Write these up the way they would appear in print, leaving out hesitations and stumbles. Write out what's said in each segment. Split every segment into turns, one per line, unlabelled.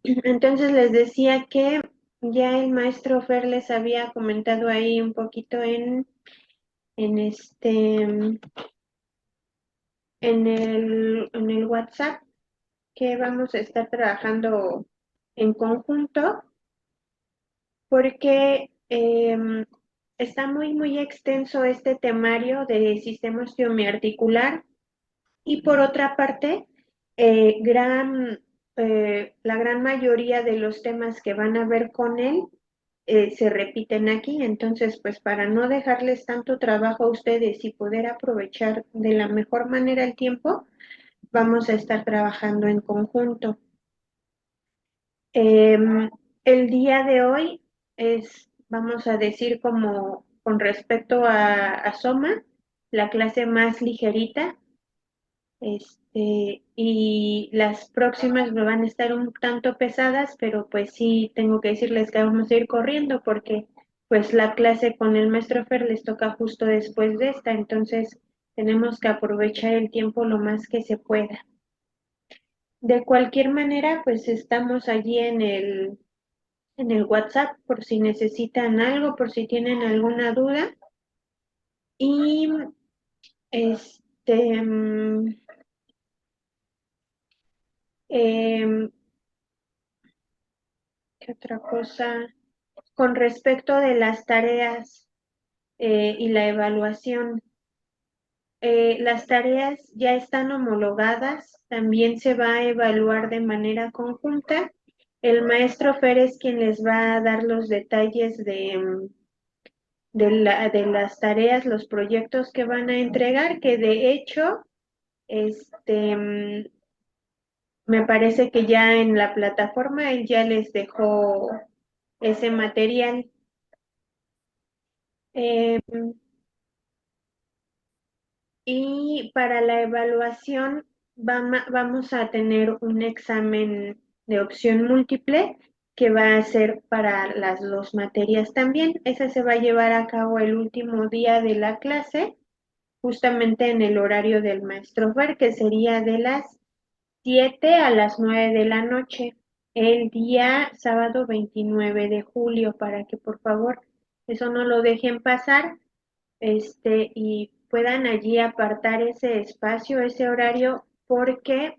Entonces les decía que ya el maestro Fer les había comentado ahí un poquito en en el WhatsApp que vamos a estar trabajando en conjunto porque está muy extenso este temario de sistema osteomiarticular y por otra parte, eh, gran, la gran mayoría de los temas que van a ver con él se repiten aquí. Entonces, pues para no dejarles tanto trabajo a ustedes y poder aprovechar de la mejor manera el tiempo, vamos a estar trabajando en conjunto. El día de hoy vamos a decir como con respecto a Soma, la clase más ligerita, y las próximas me van a estar un tanto pesadas, pero pues sí tengo que decirles que vamos a ir corriendo porque pues la clase con el maestro Fer les toca justo después de esta, entonces tenemos que aprovechar el tiempo lo más que se pueda. De cualquier manera, pues estamos allí en el WhatsApp por si necesitan algo, por si tienen alguna duda. Y este, mm, em, ¿qué otra cosa? Con respecto de las tareas y la evaluación, las tareas ya están homologadas, también se va a evaluar de manera conjunta. El maestro Fer es quien les va a dar los detalles de las tareas, los proyectos que van a entregar, que de hecho, me parece que ya en la plataforma él ya les dejó ese material. Eh, y para la evaluación vamos a tener un examen de opción múltiple que va a ser para las dos materias también. Esa se va a llevar a cabo el último día de la clase, justamente en el horario del maestro Fer, que sería de las 7 a las 9 de la noche, el día sábado 29 de julio, para que por favor eso no lo dejen pasar, y puedan allí apartar ese espacio, ese horario, porque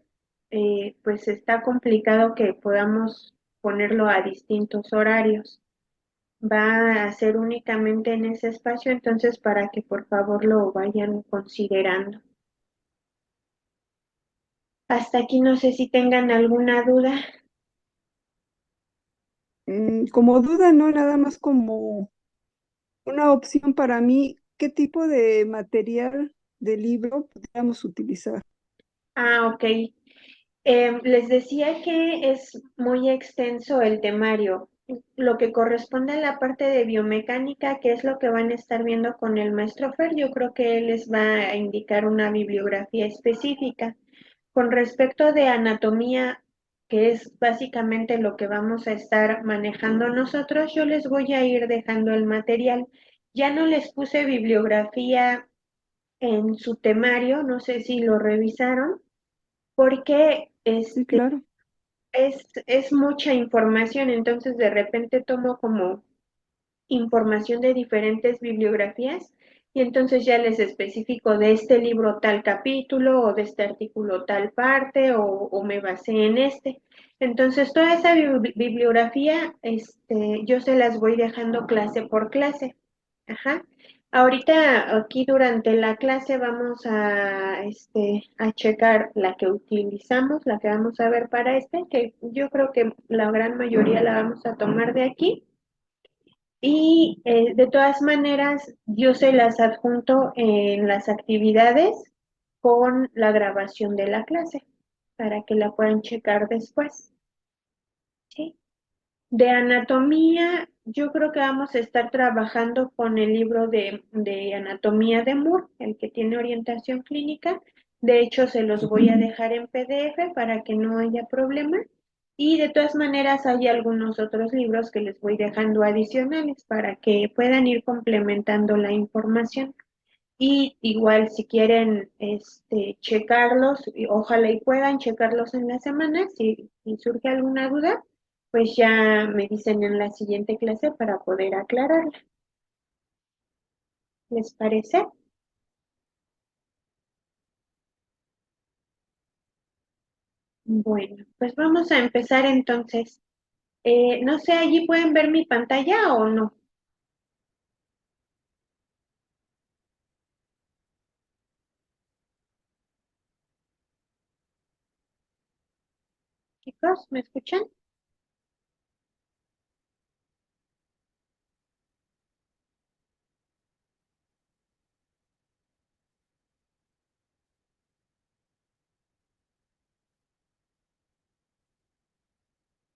pues está complicado que podamos ponerlo a distintos horarios. Va a ser únicamente en ese espacio, entonces para que por favor lo vayan considerando. Hasta aquí no sé si tengan alguna duda.
Como duda, no, nada más como una opción para mí, ¿qué tipo de material de libro podríamos utilizar?
Ah, ok. Les decía que es muy extenso el temario. Lo que corresponde a la parte de biomecánica, que es lo que van a estar viendo con el maestro Fer, yo creo que él les va a indicar una bibliografía específica. Con respecto de anatomía, que es básicamente lo que vamos a estar manejando nosotros, yo les voy a ir dejando el material. Ya no les puse bibliografía en su temario, no sé si lo revisaron, porque
Sí, claro.
es mucha información, entonces de repente tomo como información de diferentes bibliografías y entonces ya les especifico de este libro tal capítulo o de este artículo tal parte o me basé en este. Entonces toda esa bibliografía, yo se las voy dejando clase por clase. Ajá. Ahorita aquí durante la clase vamos a checar la que utilizamos, la que vamos a ver para que yo creo que la gran mayoría la vamos a tomar de aquí. Y de todas maneras, yo se las adjunto en las actividades con la grabación de la clase para que la puedan checar después. ¿Sí? De anatomía, yo creo que vamos a estar trabajando con el libro de anatomía de Moore, el que tiene orientación clínica. De hecho, se los voy a dejar en PDF para que no haya problema. Y de todas maneras, hay algunos otros libros que les voy dejando adicionales para que puedan ir complementando la información. Y igual, si quieren checarlos, ojalá y puedan checarlos en la semana, si surge alguna duda pues ya me dicen en la siguiente clase para poder aclararla. ¿Les parece? Bueno, pues vamos a empezar entonces. No sé, ¿allí pueden ver mi pantalla o no? Chicos, ¿me escuchan?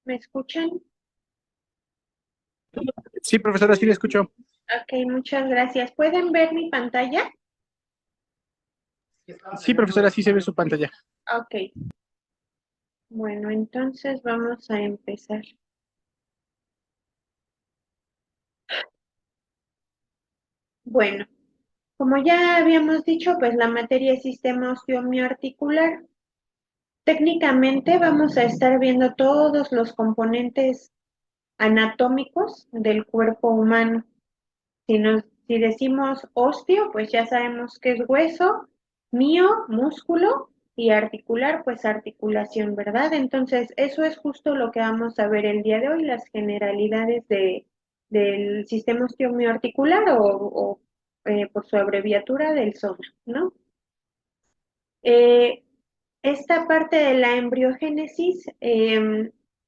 ¿Me escuchan?
Sí, profesora, sí le escucho.
Ok, muchas gracias. ¿Pueden ver mi pantalla?
Sí, profesora, sí se ve su pantalla.
Ok. Bueno, entonces vamos a empezar. Bueno, como ya habíamos dicho, pues la materia es sistema osteomioarticular. Técnicamente vamos a estar viendo todos los componentes anatómicos del cuerpo humano. Si decimos osteo, pues ya sabemos que es hueso, mío, músculo y articular, pues articulación, ¿verdad? Entonces, eso es justo lo que vamos a ver el día de hoy, las generalidades del sistema osteomioarticular o por su abreviatura del SOMA, ¿no? Eh, Esta parte de la embriogénesis,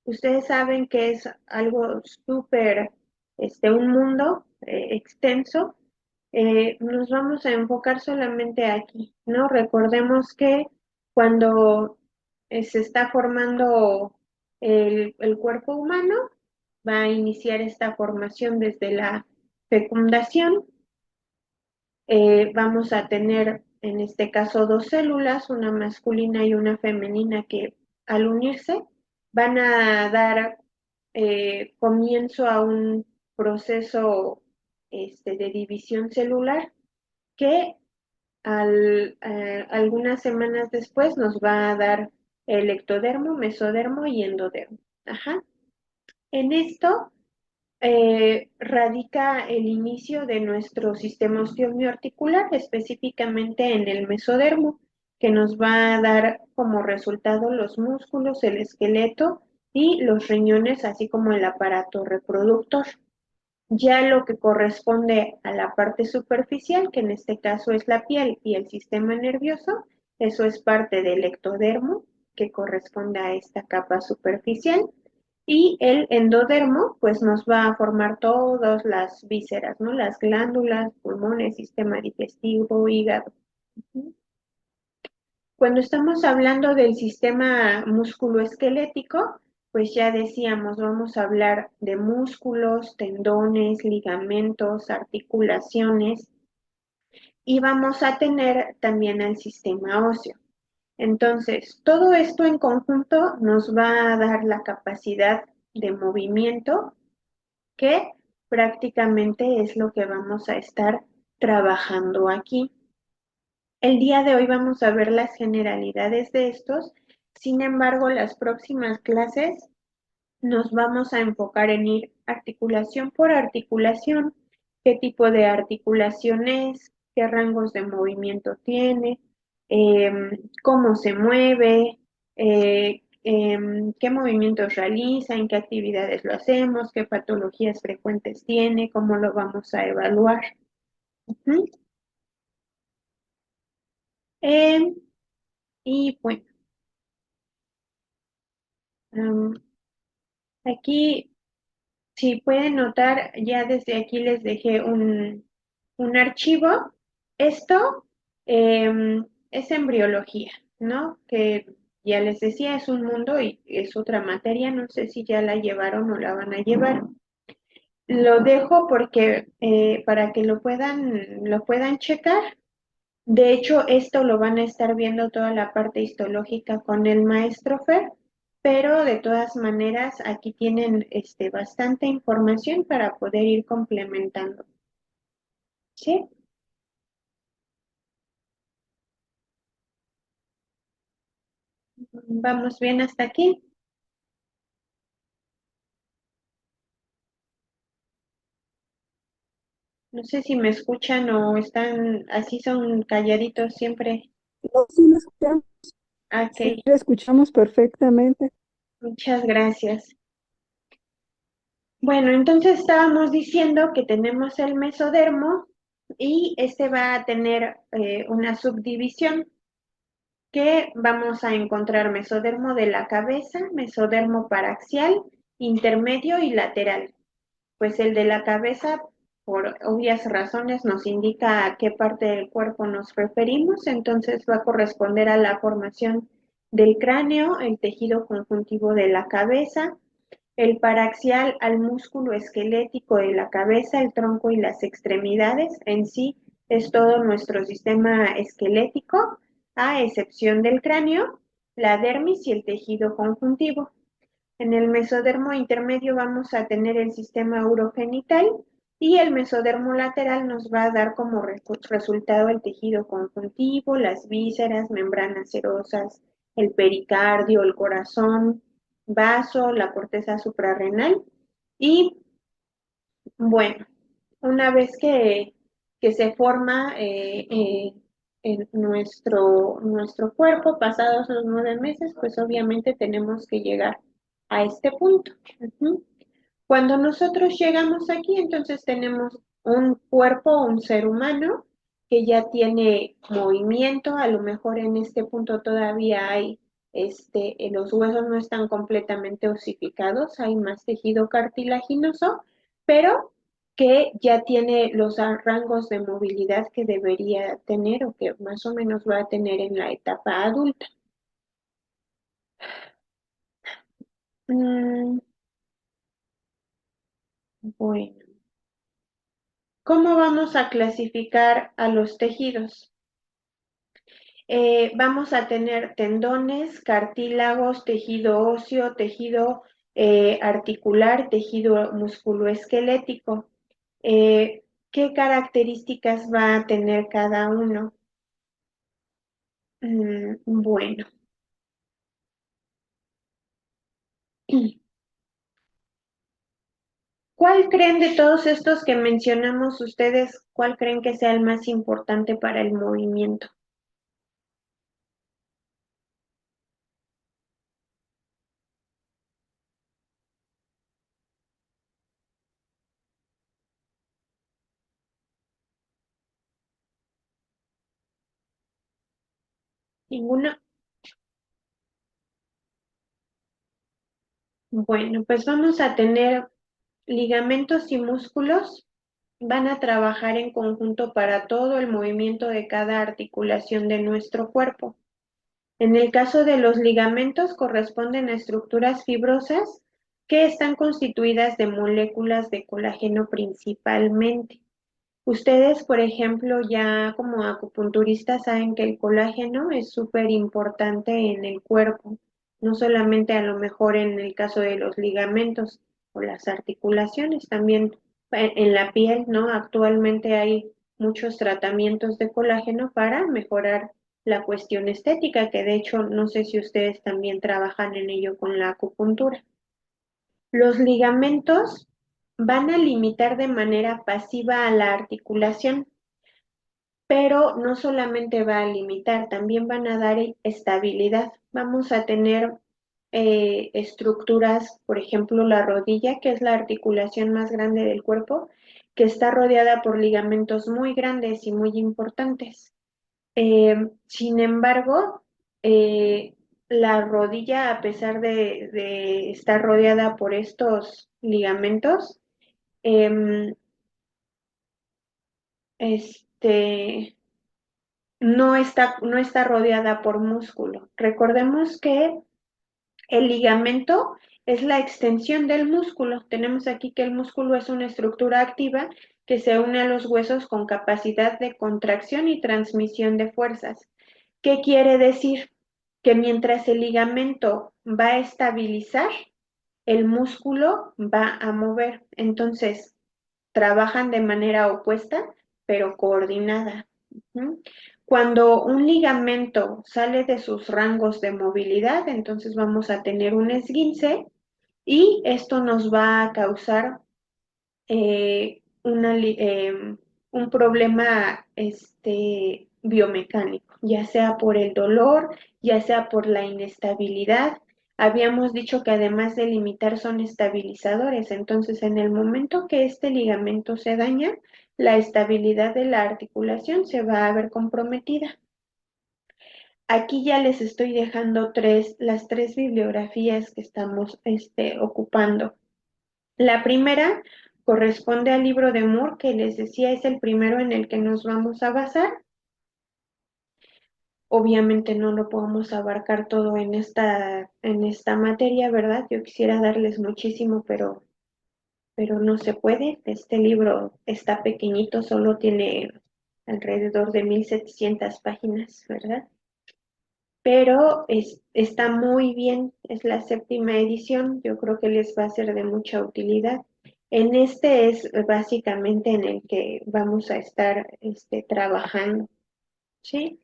ustedes saben que es algo súper, un mundo extenso. Nos vamos a enfocar solamente aquí, ¿no? Recordemos que cuando se está formando el cuerpo humano, va a iniciar esta formación desde la fecundación. Vamos a tener en este caso dos células, una masculina y una femenina, que al unirse van a dar comienzo a un proceso de división celular que algunas semanas después nos va a dar el ectodermo, mesodermo y endodermo. Ajá. En esto radica el inicio de nuestro sistema osteomioarticular, específicamente en el mesodermo, que nos va a dar como resultado los músculos, el esqueleto y los riñones, así como el aparato reproductor. Ya lo que corresponde a la parte superficial, que en este caso es la piel y el sistema nervioso, eso es parte del ectodermo, que corresponde a esta capa superficial. Y el endodermo, pues nos va a formar todas las vísceras, ¿no? Las glándulas, pulmones, sistema digestivo, hígado. Cuando estamos hablando del sistema musculoesquelético, pues ya decíamos, vamos a hablar de músculos, tendones, ligamentos, articulaciones y vamos a tener también el sistema óseo. Entonces, todo esto en conjunto nos va a dar la capacidad de movimiento que prácticamente es lo que vamos a estar trabajando aquí. El día de hoy vamos a ver las generalidades de estos, sin embargo, las próximas clases nos vamos a enfocar en ir articulación por articulación, qué tipo de articulación es, qué rangos de movimiento tiene, cómo se mueve, qué movimientos realiza, en qué actividades lo hacemos, qué patologías frecuentes tiene, cómo lo vamos a evaluar. Ujú. Em, y bueno, am, aquí, si pueden notar, ya desde aquí les dejé un archivo. Esto es embriología, ¿no? Que ya les decía, es un mundo y es otra materia. No sé si ya la llevaron o la van a llevar. Lo dejo porque para que lo puedan checar. De hecho, esto lo van a estar viendo toda la parte histológica con el maestro Fer, pero de todas maneras aquí tienen bastante información para poder ir complementando. ¿Sí? ¿Vamos bien hasta aquí? No sé si me escuchan o están así, son calladitos siempre.
No,
Ok,
sí la escuchamos perfectamente.
muchas gracias. Bueno, entonces estábamos diciendo que tenemos el mesodermo y este va a tener una subdivisión que vamos a encontrar mesodermo de la cabeza, mesodermo paraxial, intermedio y lateral. Pues el de la cabeza, por obvias razones, nos indica a qué parte del cuerpo nos referimos, entonces va a corresponder a la formación del cráneo, el tejido conjuntivo de la cabeza, el paraxial al músculo esquelético de la cabeza, el tronco y las extremidades. En sí es todo nuestro sistema esquelético, a excepción del cráneo, la dermis y el tejido conjuntivo. En el mesodermo intermedio vamos a tener el sistema urogenital y el mesodermo lateral nos va a dar como resultado el tejido conjuntivo, las vísceras, membranas serosas, el pericardio, el corazón, vaso, la corteza suprarrenal. Y bueno, una vez que se forma en nuestro cuerpo, pasados los 9 meses, pues obviamente tenemos que llegar a este punto. Ujú. Cuando nosotros llegamos aquí, entonces tenemos un cuerpo, un ser humano que ya tiene movimiento, a lo mejor en este punto todavía hay, los huesos no están completamente osificados, hay más tejido cartilaginoso, pero que ya tiene los rangos de movilidad que debería tener o que más o menos va a tener en la etapa adulta. Mm, bueno. ¿Cómo vamos a clasificar a los tejidos? Vamos a tener tendones, cartílagos, tejido óseo, tejido articular, tejido musculoesquelético. ¿Qué características va a tener cada uno? Bueno, ¿cuál creen de todos estos que mencionamos ustedes, cuál creen que sea el más importante para el movimiento? ¿Ninguno? Bueno, pues vamos a tener ligamentos y músculos, van a trabajar en conjunto para todo el movimiento de cada articulación de nuestro cuerpo. En el caso de los ligamentos corresponden a estructuras fibrosas que están constituidas de moléculas de colágeno principalmente. Ustedes, por ejemplo, ya como acupunturistas saben que el colágeno es súper importante en el cuerpo, no solamente a lo mejor en el caso de los ligamentos o las articulaciones, también en la piel, ¿no? Actualmente hay muchos tratamientos de colágeno para mejorar la cuestión estética, que de hecho no sé si ustedes también trabajan en ello con la acupuntura. Los ligamentos van a limitar de manera pasiva a la articulación, pero no solamente va a limitar, también van a dar estabilidad. Vamos a tener estructuras, por ejemplo, la rodilla, que es la articulación más grande del cuerpo, que está rodeada por ligamentos muy grandes y muy importantes. Sin embargo, la rodilla, a pesar de estar rodeada por estos ligamentos, em, este, no está rodeada por músculo. Recordemos que el ligamento es la extensión del músculo. Tenemos aquí que el músculo es una estructura activa que se une a los huesos con capacidad de contracción y transmisión de fuerzas. ¿Qué quiere decir? Que mientras el ligamento va a estabilizar, el músculo va a mover. Entonces, trabajan de manera opuesta, pero coordinada. Cuando un ligamento sale de sus rangos de movilidad, entonces vamos a tener un esguince y esto nos va a causar un problema biomecánico, ya sea por el dolor, ya sea por la inestabilidad. Habíamos dicho que además de limitar son estabilizadores, entonces en el momento que este ligamento se daña, la estabilidad de la articulación se va a ver comprometida. Aquí ya les estoy dejando las tres bibliografías que estamos ocupando. La primera corresponde al libro de Moore, que les decía es el primero en el que nos vamos a basar. Obviamente no lo podemos abarcar todo en esta materia, ¿verdad? Yo quisiera darles muchísimo, pero no se puede. Este libro está pequeñito, solo tiene alrededor de 1700 páginas, ¿verdad? Pero está muy bien, es la séptima edición, yo creo que les va a ser de mucha utilidad. En este es básicamente en el que vamos a estar trabajando, ¿sí?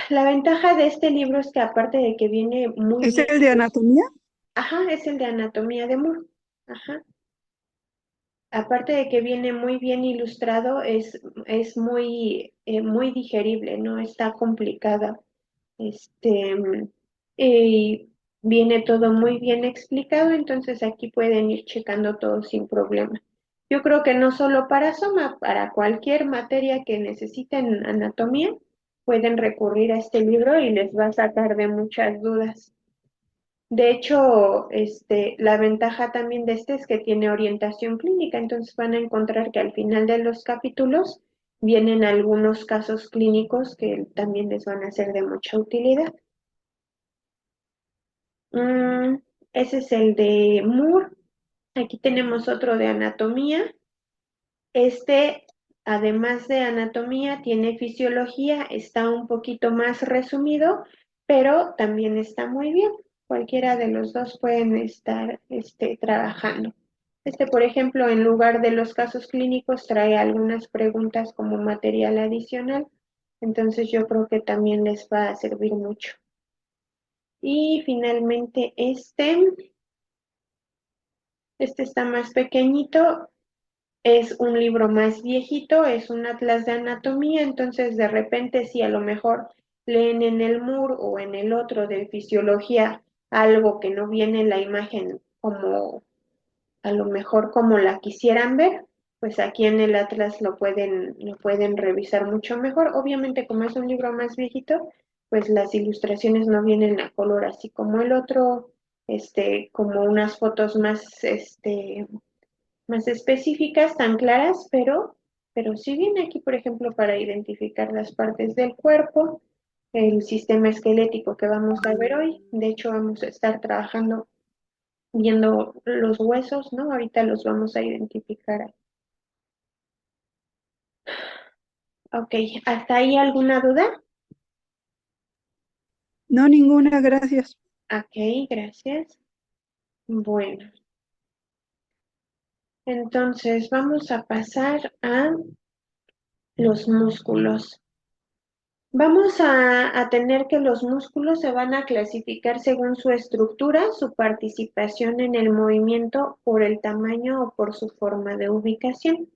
La ventaja de este libro es que aparte de que viene muy
¿Es
bien,
el de anatomía?
ajá, es el de anatomía de Moore, ajá. Aparte de que viene muy bien ilustrado, es muy digerible, no está complicada. Y viene todo muy bien explicado, entonces aquí pueden ir checando todo sin problema. Yo creo que no solo para Soma, para cualquier materia que necesiten anatomía, pueden recurrir a este libro y les va a sacar de muchas dudas. De hecho, la ventaja también de este es que tiene orientación clínica, entonces van a encontrar que al final de los capítulos vienen algunos casos clínicos que también les van a ser de mucha utilidad. Mm, ese es el de Moore. Aquí tenemos otro de anatomía. Este, además de anatomía, tiene fisiología, está un poquito más resumido, pero también está muy bien. Cualquiera de los dos pueden estar trabajando. Por ejemplo, en lugar de los casos clínicos, trae algunas preguntas como material adicional. Entonces yo creo que también les va a servir mucho. Y finalmente este está más pequeñito, es un libro más viejito, es un atlas de anatomía, entonces de repente si a lo mejor leen en el Moore o en el otro de fisiología algo que no viene en la imagen como a lo mejor como la quisieran ver, pues aquí en el atlas lo pueden revisar mucho mejor. Obviamente como es un libro más viejito, pues las ilustraciones no vienen a color así como el otro, como unas fotos más específicas, tan claras, pero sí viene aquí, por ejemplo, para identificar las partes del cuerpo, el sistema esquelético que vamos a ver hoy. De hecho, vamos a estar trabajando viendo los huesos, ¿no? Ahorita los vamos a identificar. Ok, ¿hasta ahí alguna duda?
No, ninguna, gracias.
Ok, gracias. Bueno, entonces vamos a pasar a los músculos. Vamos a tener que los músculos se van a clasificar según su estructura, su participación en el movimiento, por el tamaño o por su forma de ubicación.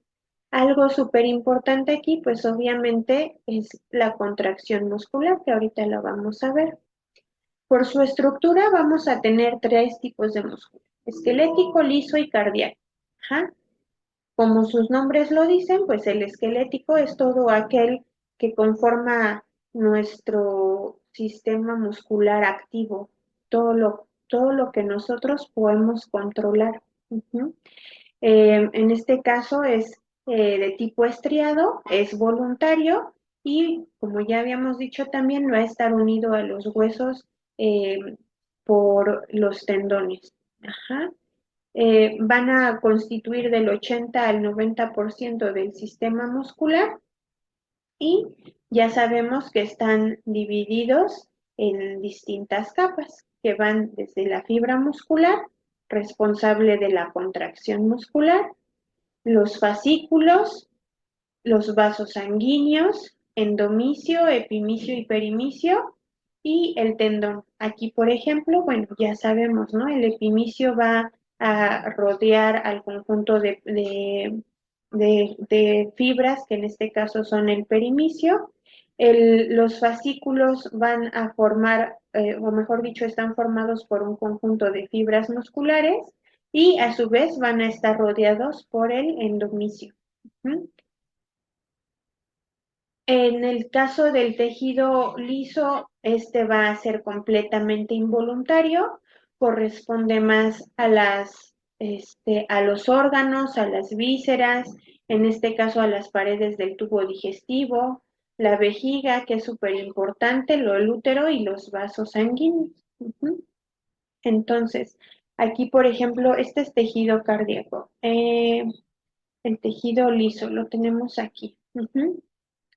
Algo súper importante aquí, pues obviamente es la contracción muscular, que ahorita la vamos a ver. Por su estructura vamos a tener tres tipos de músculo: esquelético, liso y cardíaco. Ajá. Como sus nombres lo dicen, pues el esquelético es todo aquel que conforma nuestro sistema muscular activo, todo lo que nosotros podemos controlar. Ujú. En este caso es de tipo estriado, es voluntario y, como ya habíamos dicho, también va a estar unido a los huesos eh, por los tendones. Ajá. Van a constituir del 80 al 90% del sistema muscular y ya sabemos que están divididos en distintas capas que van desde la fibra muscular, responsable de la contracción muscular, los fascículos, los vasos sanguíneos, endomisio, epimicio y perimicio, y el tendón. Aquí, por ejemplo, bueno, ya sabemos, ¿no? El epimicio va a rodear al conjunto de fibras, que en este caso son el perimicio. Los fascículos van a formar, o mejor dicho, están formados por un conjunto de fibras musculares y a su vez van a estar rodeados por el endomisio. ¿Mm? En el caso del tejido liso, este va a ser completamente involuntario, corresponde más a a los órganos, a las vísceras, en este caso a las paredes del tubo digestivo, la vejiga, que es súper importante, el útero y los vasos sanguíneos. Ujú. Entonces, aquí, por ejemplo, este es tejido cardíaco. El tejido liso lo tenemos aquí. Ujú.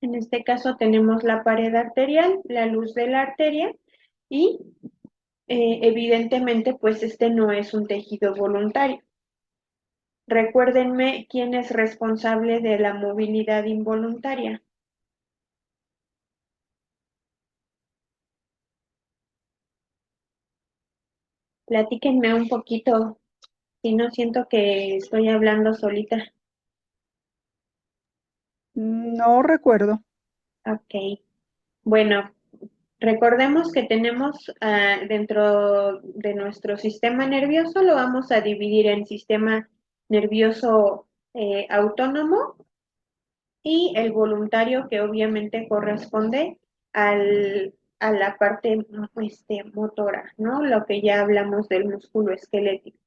En este caso tenemos la pared arterial, la luz de la arteria y evidentemente pues este no es un tejido voluntario. Recuérdenme quién es responsable de la movilidad involuntaria. Platíquenme un poquito, si no siento que estoy hablando solita.
No recuerdo.
Ok, bueno, recordemos que tenemos dentro de nuestro sistema nervioso, lo vamos a dividir en sistema nervioso autónomo y el voluntario, que obviamente corresponde a la parte motora, ¿no? Lo que ya hablamos del músculo esquelético.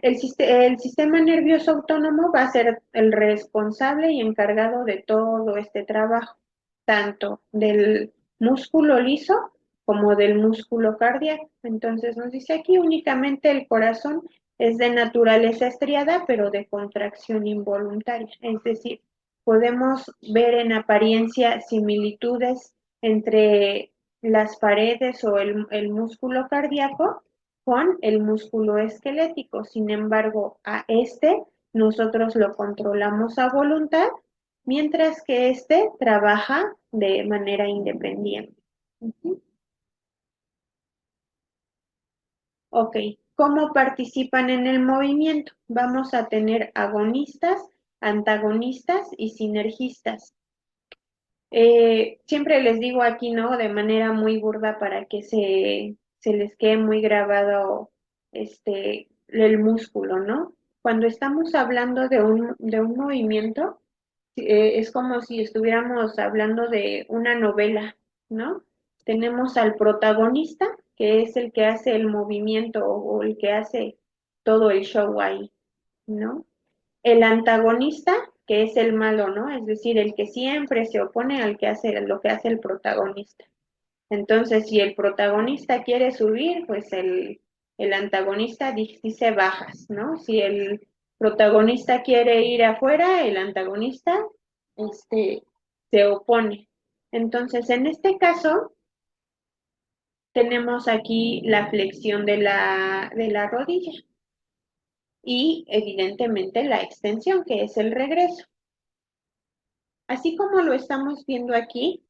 El sistema nervioso autónomo va a ser el responsable y encargado de todo este trabajo, tanto del músculo liso como del músculo cardíaco. Entonces nos dice aquí únicamente el corazón es de naturaleza estriada, pero de contracción involuntaria. Es decir, podemos ver en apariencia similitudes entre las paredes o el músculo cardíaco con el músculo esquelético. Sin embargo, a este nosotros lo controlamos a voluntad, mientras que este trabaja de manera independiente. Ujú. Ok, ¿cómo participan en el movimiento? Vamos a tener agonistas, antagonistas y sinergistas. Siempre les digo aquí, ¿no? De manera muy burda para que se les quede muy grabado el músculo, ¿no? Cuando estamos hablando de un movimiento, es como si estuviéramos hablando de una novela, ¿no? Tenemos al protagonista, que es el que hace el movimiento o el que hace todo el show ahí, ¿no? El antagonista, que es el malo, ¿no? Es decir, el que siempre se opone al que hace lo que hace el protagonista. Entonces, si el protagonista quiere subir, pues el antagonista dice bajas, ¿no? Si el protagonista quiere ir afuera, el antagonista este, se opone. Entonces, en este caso, tenemos aquí la flexión de la rodilla y evidentemente la extensión, que es el regreso. Así como lo estamos viendo aquí,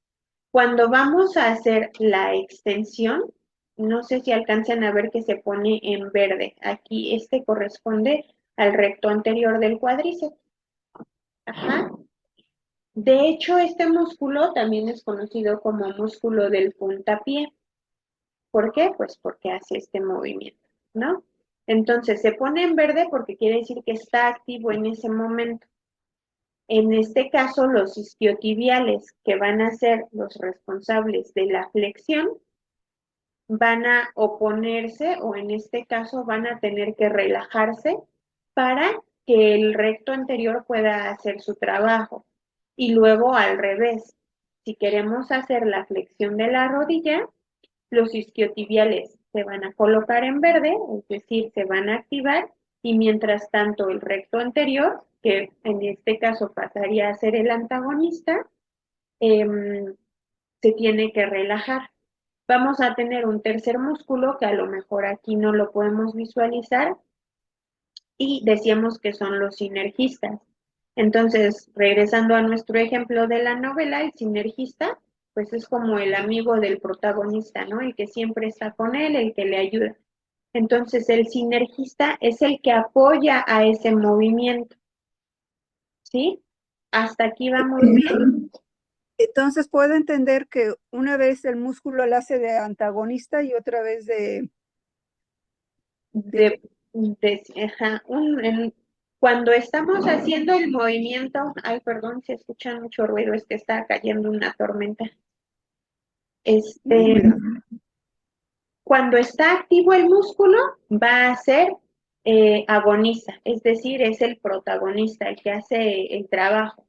cuando vamos a hacer la extensión, no sé si alcanzan a ver que se pone en verde. Aquí este corresponde al recto anterior del cuádriceps. Ajá. De hecho, este músculo también es conocido como músculo del puntapié. ¿Por qué? Pues porque hace este movimiento, ¿no? Entonces se pone en verde porque quiere decir que está activo en ese momento. En este caso, los isquiotibiales, que van a ser los responsables de la flexión, van a oponerse o en este caso van a tener que relajarse para que el recto anterior pueda hacer su trabajo. Y luego al revés, si queremos hacer la flexión de la rodilla, los isquiotibiales se van a colocar en verde, es decir, se van a activar y mientras tanto el recto anterior, que en este caso pasaría a ser el antagonista, se tiene que relajar. Vamos a tener un tercer músculo que a lo mejor aquí no lo podemos visualizar y decíamos que son los sinergistas. Entonces, regresando a nuestro ejemplo de la novela, el sinergista, pues es como el amigo del protagonista, ¿no? El que siempre está con él, el que le ayuda. Entonces, el sinergista es el que apoya a ese movimiento. ¿sí? Hasta aquí vamos bien.
Entonces puedo entender que una vez el músculo lo hace de antagonista y otra vez de
De, ajá, cuando estamos haciendo el movimiento, ay, perdón, si escuchan mucho ruido, es que está cayendo una tormenta.
cuidado.
Cuando está activo el músculo, va a ser agonista, es decir, es el protagonista, el que hace el trabajo.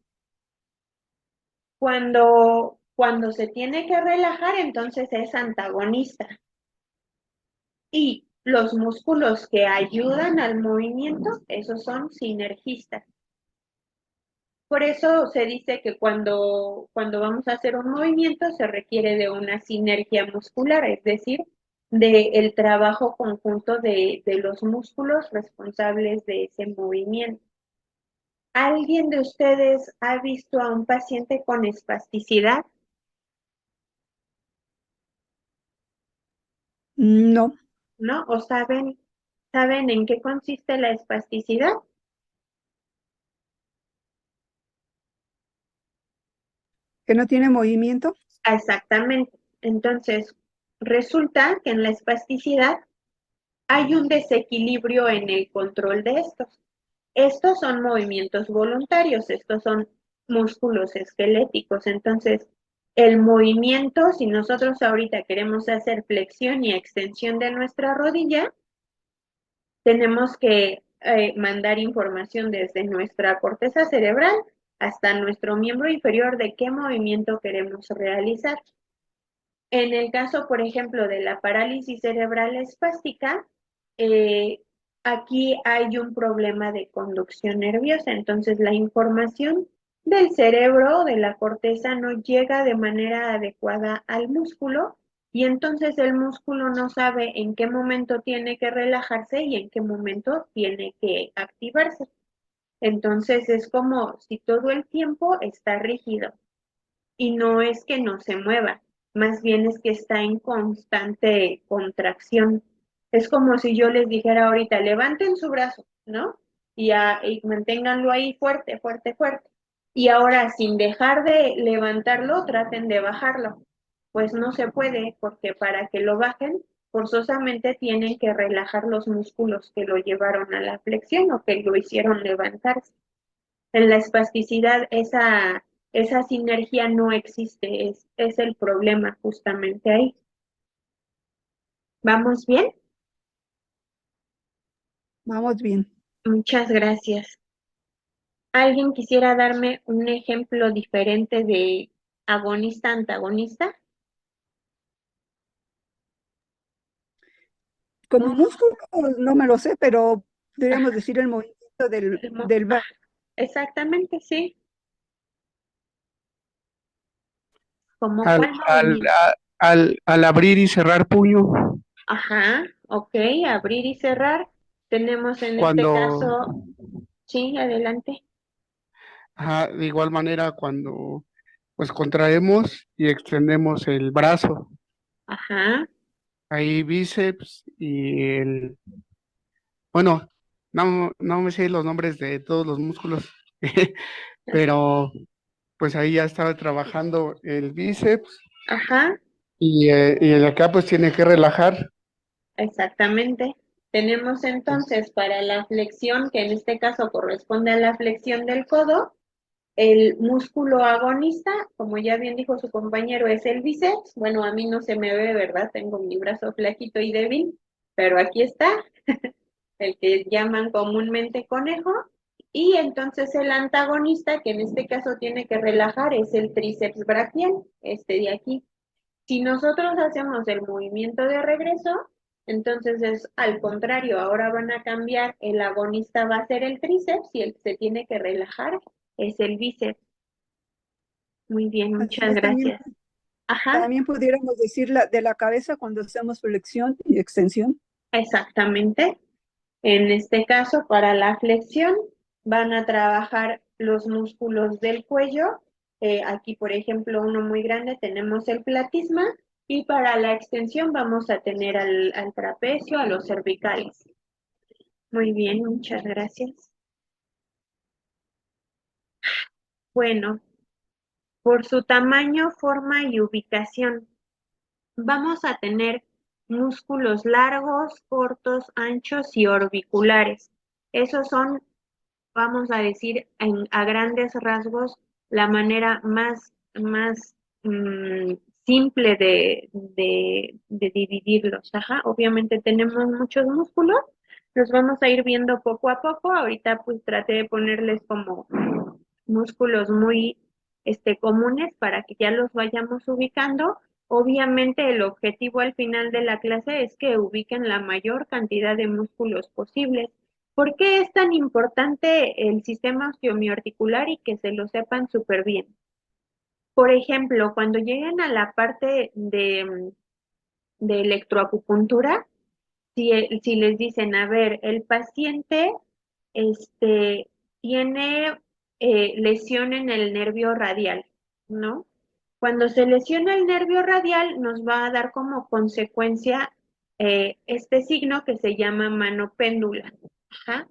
Cuando se tiene que relajar, entonces es antagonista. Y los músculos que ayudan al movimiento, esos son sinergistas. Por eso se dice que cuando vamos a hacer un movimiento se requiere de una sinergia muscular, es decir, del trabajo conjunto de los músculos responsables de ese movimiento. ¿Alguien de ustedes ha visto a un paciente con espasticidad?
No,
¿No? ¿O saben en qué consiste la espasticidad?
que no tiene movimiento.
Exactamente. Entonces, resulta que en la espasticidad hay un desequilibrio en el control de estos. Estos son movimientos voluntarios, estos son músculos esqueléticos. Entonces, el movimiento, si nosotros ahorita queremos hacer flexión y extensión de nuestra rodilla, tenemos que mandar información desde nuestra corteza cerebral hasta nuestro miembro inferior de qué movimiento queremos realizar. En el caso, por ejemplo, de la parálisis cerebral espástica, eh, aquí hay un problema de conducción nerviosa, entonces la información del cerebro, de la corteza, no llega de manera adecuada al músculo y entonces el músculo no sabe en qué momento tiene que relajarse y en qué momento tiene que activarse. Entonces es como si todo el tiempo está rígido y no es que no se mueva, más bien es que está en constante contracción. Es como si yo les dijera ahorita, levanten su brazo, ¿no? Y manténganlo ahí fuerte, fuerte, fuerte. Y ahora, sin dejar de levantarlo, traten de bajarlo. Pues no se puede, porque para que lo bajen, forzosamente tienen que relajar los músculos que lo llevaron a la flexión o que lo hicieron levantarse. En la espasticidad esa sinergia no existe, es el problema justamente ahí. ¿Vamos bien?
Vamos bien.
Muchas gracias. ¿Alguien quisiera darme un ejemplo diferente de agonista-antagonista?
Como músculo no me lo sé, pero podríamos decir el movimiento del
Exactamente, sí. ¿Cómo
Al,
cuál
al,
movimiento?
al abrir y cerrar puño,
Ajá, ok, abrir y cerrar. Tenemos en este
cuando,
caso, sí, adelante.
ajá, de igual manera, cuando pues contraemos y extendemos el brazo,
Ajá,
ahí bíceps y bueno, no me sé los nombres de todos los músculos, pero pues ahí ya estaba trabajando el bíceps
ajá.
y el acá pues tiene que relajar.
Exactamente. Tenemos entonces para la flexión, que en este caso corresponde a la flexión del codo, el músculo agonista, como ya bien dijo su compañero, es el bíceps. Bueno, a mí no se me ve, ¿verdad? Tengo mi brazo flaquito y débil, pero aquí está, el que llaman comúnmente conejo. Y entonces el antagonista, que en este caso tiene que relajar, es el tríceps braquial, este de aquí. Si nosotros hacemos el movimiento de regreso, entonces es al contrario, ahora van a cambiar, el agonista va a ser el tríceps y el que se tiene que relajar es el bíceps. Muy bien,
Así
muchas
es, también,
gracias. Ajá,
también pudiéramos decir de la cabeza cuando hacemos flexión y extensión.
exactamente. En este caso, para la flexión, van a trabajar los músculos del cuello. Aquí, por ejemplo, uno muy grande, tenemos el platisma. Y para la extensión vamos a tener al trapecio, a los cervicales. Muy bien, muchas gracias. Bueno, por su tamaño, forma y ubicación, vamos a tener músculos largos, cortos, anchos y orbiculares. Esos son, vamos a decir, a grandes rasgos, la manera más mm, simple de dividirlos. Ajá. Obviamente tenemos muchos músculos, los vamos a ir viendo poco a poco. Ahorita pues traté de ponerles como músculos muy comunes para que ya los vayamos ubicando. Obviamente el objetivo al final de la clase es que ubiquen la mayor cantidad de músculos posibles. ¿Por qué es tan importante el sistema osteomiarticular y que se lo sepan súper bien? Por ejemplo, cuando lleguen a la parte de electroacupuntura, si les dicen, a ver, el paciente este, tiene lesión en el nervio radial, ¿no? Cuando se lesiona el nervio radial, nos va a dar como consecuencia este signo que se llama mano péndula. Ajá.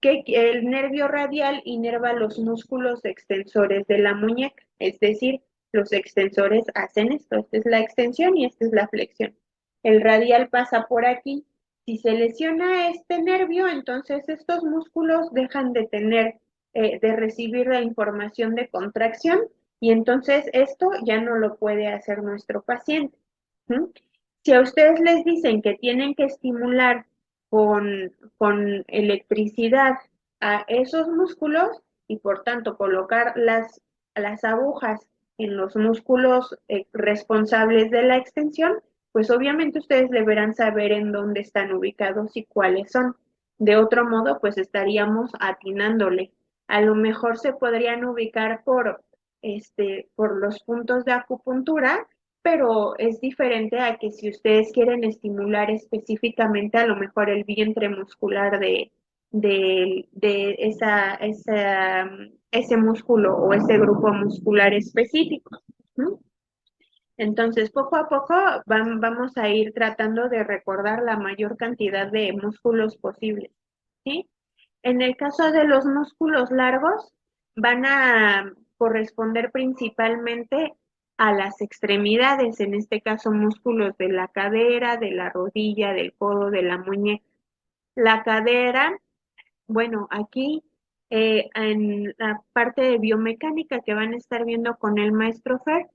Que el nervio radial inerva los músculos extensores de la muñeca, es decir, los extensores hacen esto, esta es la extensión y esta es la flexión. El radial pasa por aquí. Si se lesiona este nervio, entonces estos músculos dejan de tener, de recibir la información de contracción y entonces esto ya no lo puede hacer nuestro paciente. ¿Mm? Si a ustedes les dicen que tienen que estimular con electricidad a esos músculos y por tanto colocar las agujas en los músculos responsables de la extensión, pues obviamente ustedes deberán saber en dónde están ubicados y cuáles son. De otro modo, pues estaríamos atinándole. A lo mejor se podrían ubicar por los puntos de acupuntura, pero es diferente a que si ustedes quieren estimular específicamente a lo mejor el vientre muscular de ese músculo o ese grupo muscular específico. ¿No? Entonces, poco a poco vamos a ir tratando de recordar la mayor cantidad de músculos posibles, ¿sí? En el caso de los músculos largos, van a corresponder principalmente a las extremidades, en este caso músculos de la cadera, de la rodilla, del codo, de la muñeca. La cadera, bueno, aquí en la parte de biomecánica que van a estar viendo con el maestro Fer,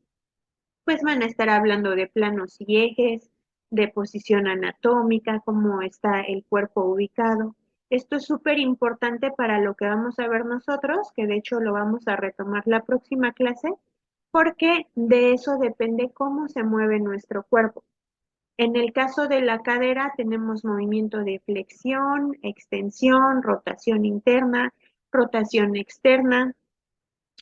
pues van a estar hablando de planos y ejes, de posición anatómica, cómo está el cuerpo ubicado. Esto es súper importante para lo que vamos a ver nosotros, que de hecho lo vamos a retomar la próxima clase, porque de eso depende cómo se mueve nuestro cuerpo. En el caso de la cadera tenemos movimiento de flexión, extensión, rotación interna, rotación externa.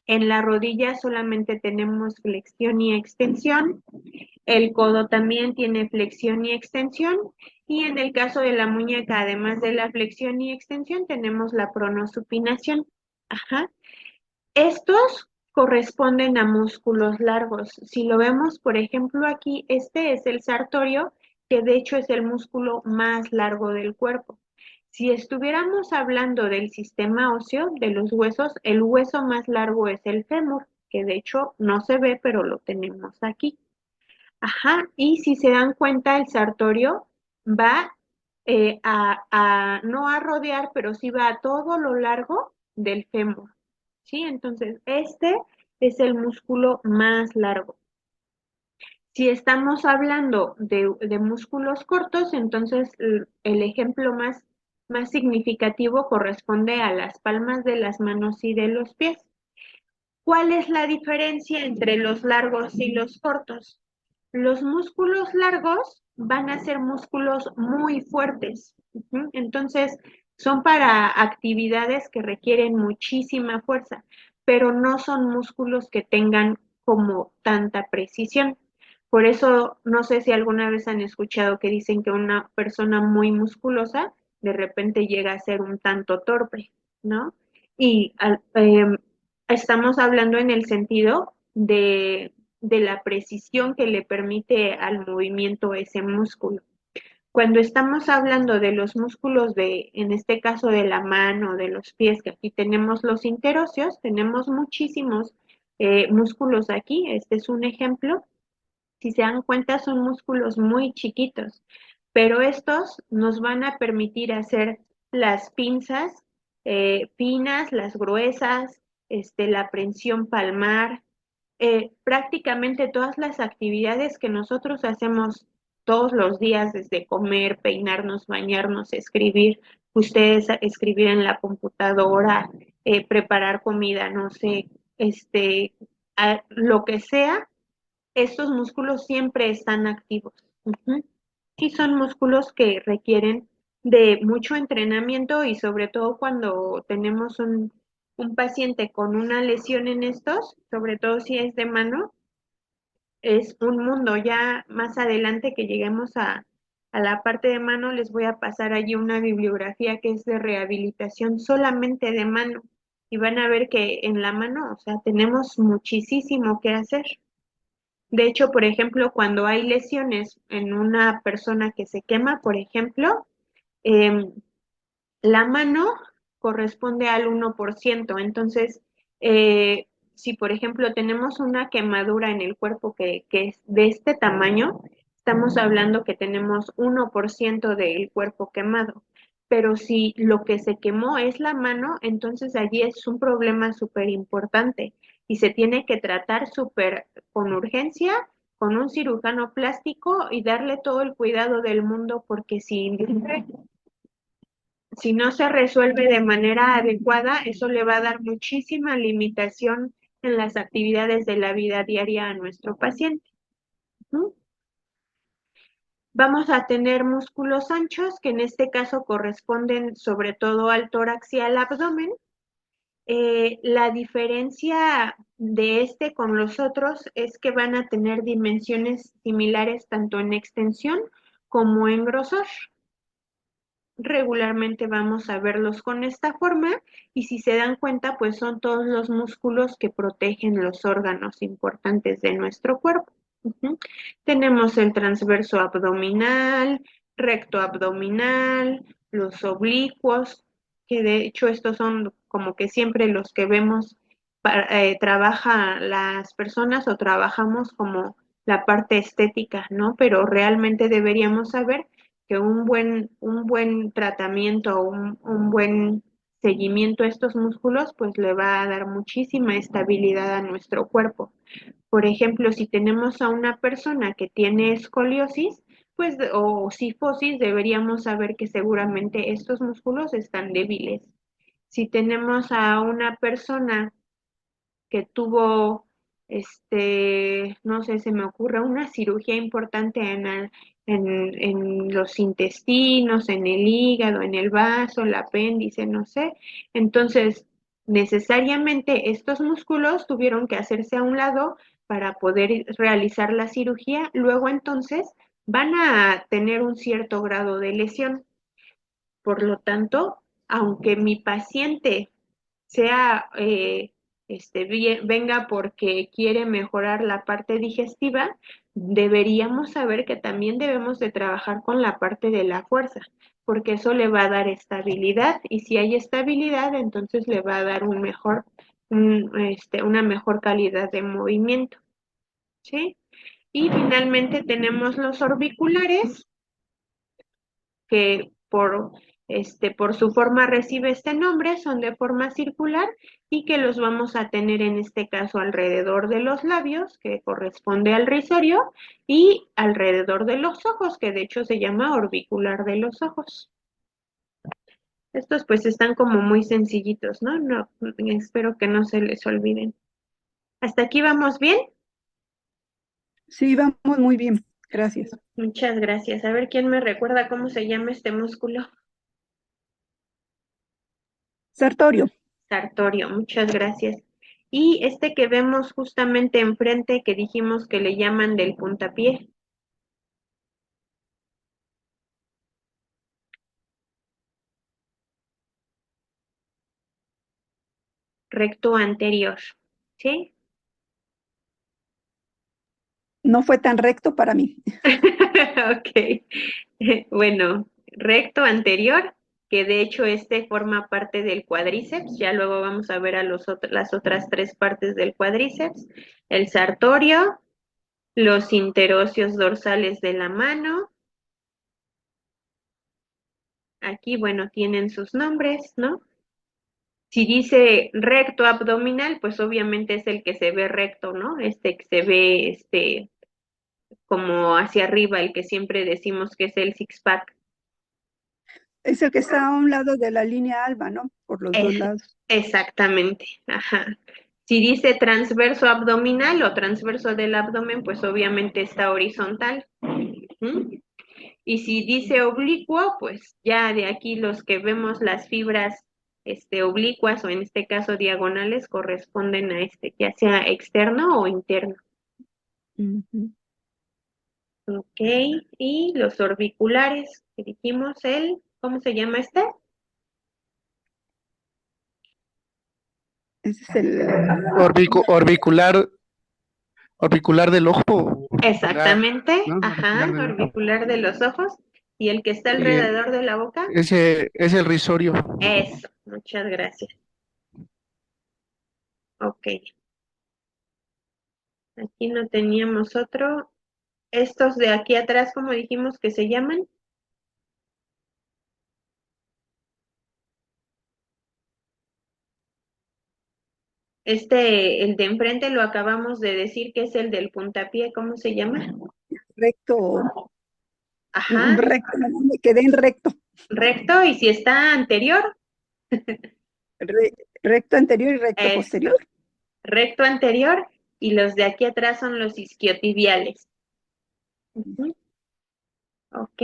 En la rodilla solamente tenemos flexión y extensión. El codo también tiene flexión y extensión. Y en el caso de la muñeca, además de la flexión y extensión, tenemos la pronosupinación. Ajá. Estos corresponden a músculos largos. Si lo vemos, por ejemplo, aquí, este es el sartorio, que de hecho es el músculo más largo del cuerpo. Si estuviéramos hablando del sistema óseo, de los huesos, el hueso más largo es el fémur, que de hecho no se ve, pero lo tenemos aquí. Ajá, y si se dan cuenta, el sartorio va no a rodear, pero sí va a todo lo largo del fémur. ¿Sí? Entonces, este es el músculo más largo. Si estamos hablando de músculos cortos, entonces el ejemplo más significativo corresponde a las palmas de las manos y de los pies. ¿Cuál es la diferencia entre los largos y los cortos? Los músculos largos van a ser músculos muy fuertes. Entonces, son para actividades que requieren muchísima fuerza, pero no son músculos que tengan como tanta precisión. Por eso, no sé si alguna vez han escuchado que dicen que una persona muy musculosa de repente llega a ser un tanto torpe, ¿no? Y estamos hablando en el sentido de la precisión que le permite al movimiento ese músculo. Cuando estamos hablando de los músculos en este caso de la mano, de los pies, que aquí tenemos los interóseos, tenemos muchísimos músculos aquí. Este es un ejemplo. Si se dan cuenta, son músculos muy chiquitos, pero estos nos van a permitir hacer las pinzas finas, las gruesas, la prensión palmar, prácticamente todas las actividades que nosotros hacemos todos los días, desde comer, peinarnos, bañarnos, escribir, ustedes escribir en la computadora, preparar comida, no sé, lo que sea, estos músculos siempre están activos. Ujú. Y son músculos que requieren de mucho entrenamiento y sobre todo cuando tenemos un paciente con una lesión en estos, sobre todo si es de mano, es un mundo. Ya más adelante que lleguemos a la parte de mano, les voy a pasar allí una bibliografía que es de rehabilitación solamente de mano. Y van a ver que en la mano, o sea, tenemos muchísimo que hacer. De hecho, por ejemplo, cuando hay lesiones en una persona que se quema, por ejemplo, em, la mano corresponde al 1%. Entonces, si por ejemplo tenemos una quemadura en el cuerpo que es de este tamaño, estamos hablando que tenemos 1% del cuerpo quemado. Pero si lo que se quemó es la mano, entonces allí es un problema súper importante y se tiene que tratar súper con urgencia con un cirujano plástico y darle todo el cuidado del mundo porque si no se resuelve de manera adecuada, eso le va a dar muchísima limitación en las actividades de la vida diaria a nuestro paciente. ¿No? Vamos a tener músculos anchos, que en este caso corresponden sobre todo al tórax y al abdomen. La diferencia de este con los otros es que van a tener dimensiones similares tanto en extensión como en grosor. Regularmente vamos a verlos con esta forma y si se dan cuenta, pues son todos los músculos que protegen los órganos importantes de nuestro cuerpo. Ujú. Tenemos el transverso abdominal, recto abdominal, los oblicuos, que de hecho estos son como que siempre los que vemos, trabaja las personas o trabajamos como la parte estética, ¿no? Pero realmente deberíamos saber que un buen tratamiento, un buen seguimiento a estos músculos, pues le va a dar muchísima estabilidad a nuestro cuerpo. Por ejemplo, si tenemos a una persona que tiene escoliosis, pues, o cifosis, deberíamos saber que seguramente estos músculos están débiles. Si tenemos a una persona que tuvo, no sé, se me ocurre una cirugía importante en los intestinos, en el hígado, en el vaso, el apéndice, no sé. Entonces, necesariamente estos músculos tuvieron que hacerse a un lado para poder realizar la cirugía. Luego, entonces, van a tener un cierto grado de lesión. Por lo tanto, aunque mi paciente sea, venga porque quiere mejorar la parte digestiva, deberíamos saber que también debemos de trabajar con la parte de la fuerza, porque eso le va a dar estabilidad y si hay estabilidad, entonces le va a dar una mejor calidad de movimiento, ¿sí? Y finalmente tenemos los orbiculares, que por su forma recibe este nombre, son de forma circular y que los vamos a tener en este caso alrededor de los labios, que corresponde al risorio, y alrededor de los ojos, que de hecho se llama orbicular de los ojos. Estos pues están como muy sencillitos, ¿no? No, espero que no se les olviden. ¿Hasta aquí vamos bien?
Sí, vamos muy bien, gracias.
Muchas gracias. A ver, ¿quién me recuerda cómo se llama este músculo?
Sartorio,
Sartorio, muchas gracias. Y este que vemos justamente enfrente, que dijimos que le llaman del puntapié, recto anterior, ¿sí?
no fue tan recto para mí.
Ok. Bueno, recto anterior, que de hecho este forma parte del cuádriceps. Ya luego vamos a ver a las otras tres partes del cuádriceps. El sartorio, los interóseos dorsales de la mano. Aquí, bueno, tienen sus nombres, ¿no? Si dice recto abdominal, pues obviamente es el que se ve recto, ¿no? Este que se ve, como hacia arriba, el que siempre decimos que es el six-pack.
Es el que está a un lado de la línea alba, ¿no? Por los dos lados.
Exactamente, ajá. Si dice transverso abdominal o transverso del abdomen, pues obviamente está horizontal. ¿Mm? Y si dice oblicuo, pues ya de aquí los que vemos las fibras oblicuas o en este caso diagonales corresponden a ya sea externo o interno.
Ujú.
Ok, y los orbiculares, que dijimos ¿cómo se llama este?
Ese es el
Orbicular, orbicular del ojo, orbicular,
Exactamente,
¿no?
ajá,
Orbicular del ojo.
orbicular de los ojos. ¿Y el que está
Y
alrededor de la boca?
ese es el risorio.
Eso, muchas gracias. Ok, aquí no teníamos otro. Estos de aquí atrás, ¿cómo dijimos que se llaman? El de enfrente lo acabamos de decir que es el del puntapié, ¿cómo se llama?
recto, un
Ajá,
recto, me quedé en recto.
recto, y si está anterior,
Recto anterior y recto
esto,
posterior.
recto anterior, y los de aquí atrás son los isquiotibiales. Ujú. Ok,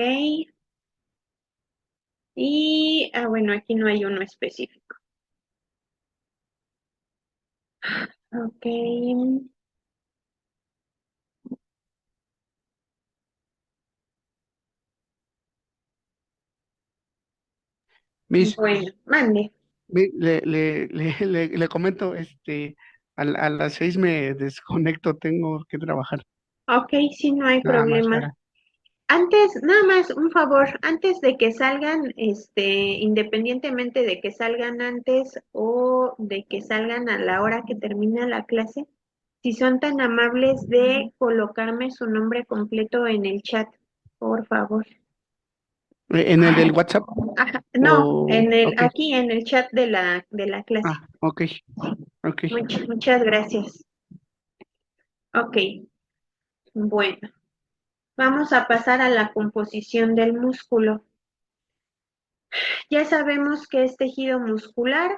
y, bueno, aquí no hay uno específico. Ok,
Miss,
bueno, mande.
le comento, a las 6 me desconecto, tengo que trabajar,
Ok, sí, no hay
nada más
problema.
para.
Antes, nada más, un favor, antes de que salgan, independientemente de que salgan antes o de que salgan a la hora que termina la clase, si son tan amables de colocarme su nombre completo en el chat, por favor.
¿En el del WhatsApp?
Ajá, no,
Ok,
aquí en el chat de la clase.
ok, ok.
Muchas gracias. Ok, bueno, vamos a pasar a la composición del músculo. Ya sabemos que es tejido muscular,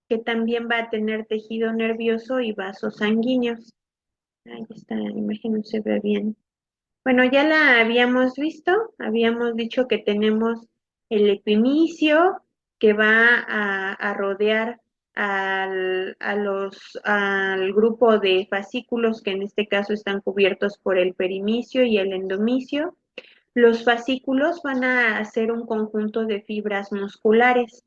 que también va a tener tejido nervioso y vasos sanguíneos. Ahí está, la imagen no se ve bien. Bueno, ya la habíamos visto, habíamos dicho que tenemos el epinicio que va a rodear al grupo de fascículos que en este caso están cubiertos por el perimicio y el endomicio. Los fascículos van a hacer un conjunto de fibras musculares.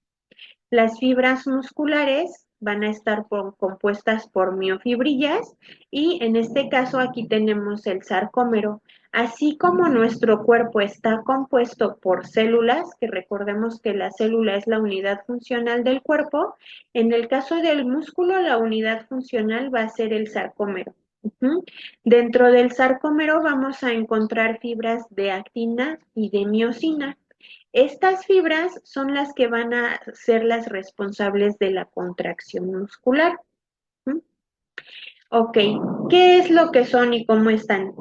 Las fibras musculares van a estar compuestas por miofibrillas y en este caso aquí tenemos el sarcómero. Así como nuestro cuerpo está compuesto por células, que recordemos que la célula es la unidad funcional del cuerpo, en el caso del músculo la unidad funcional va a ser el sarcómero. Dentro del sarcómero vamos a encontrar fibras de actina y de miosina. Estas fibras son las que van a ser las responsables de la contracción muscular. ¿Mm? Ok, ¿qué es lo que son y cómo están?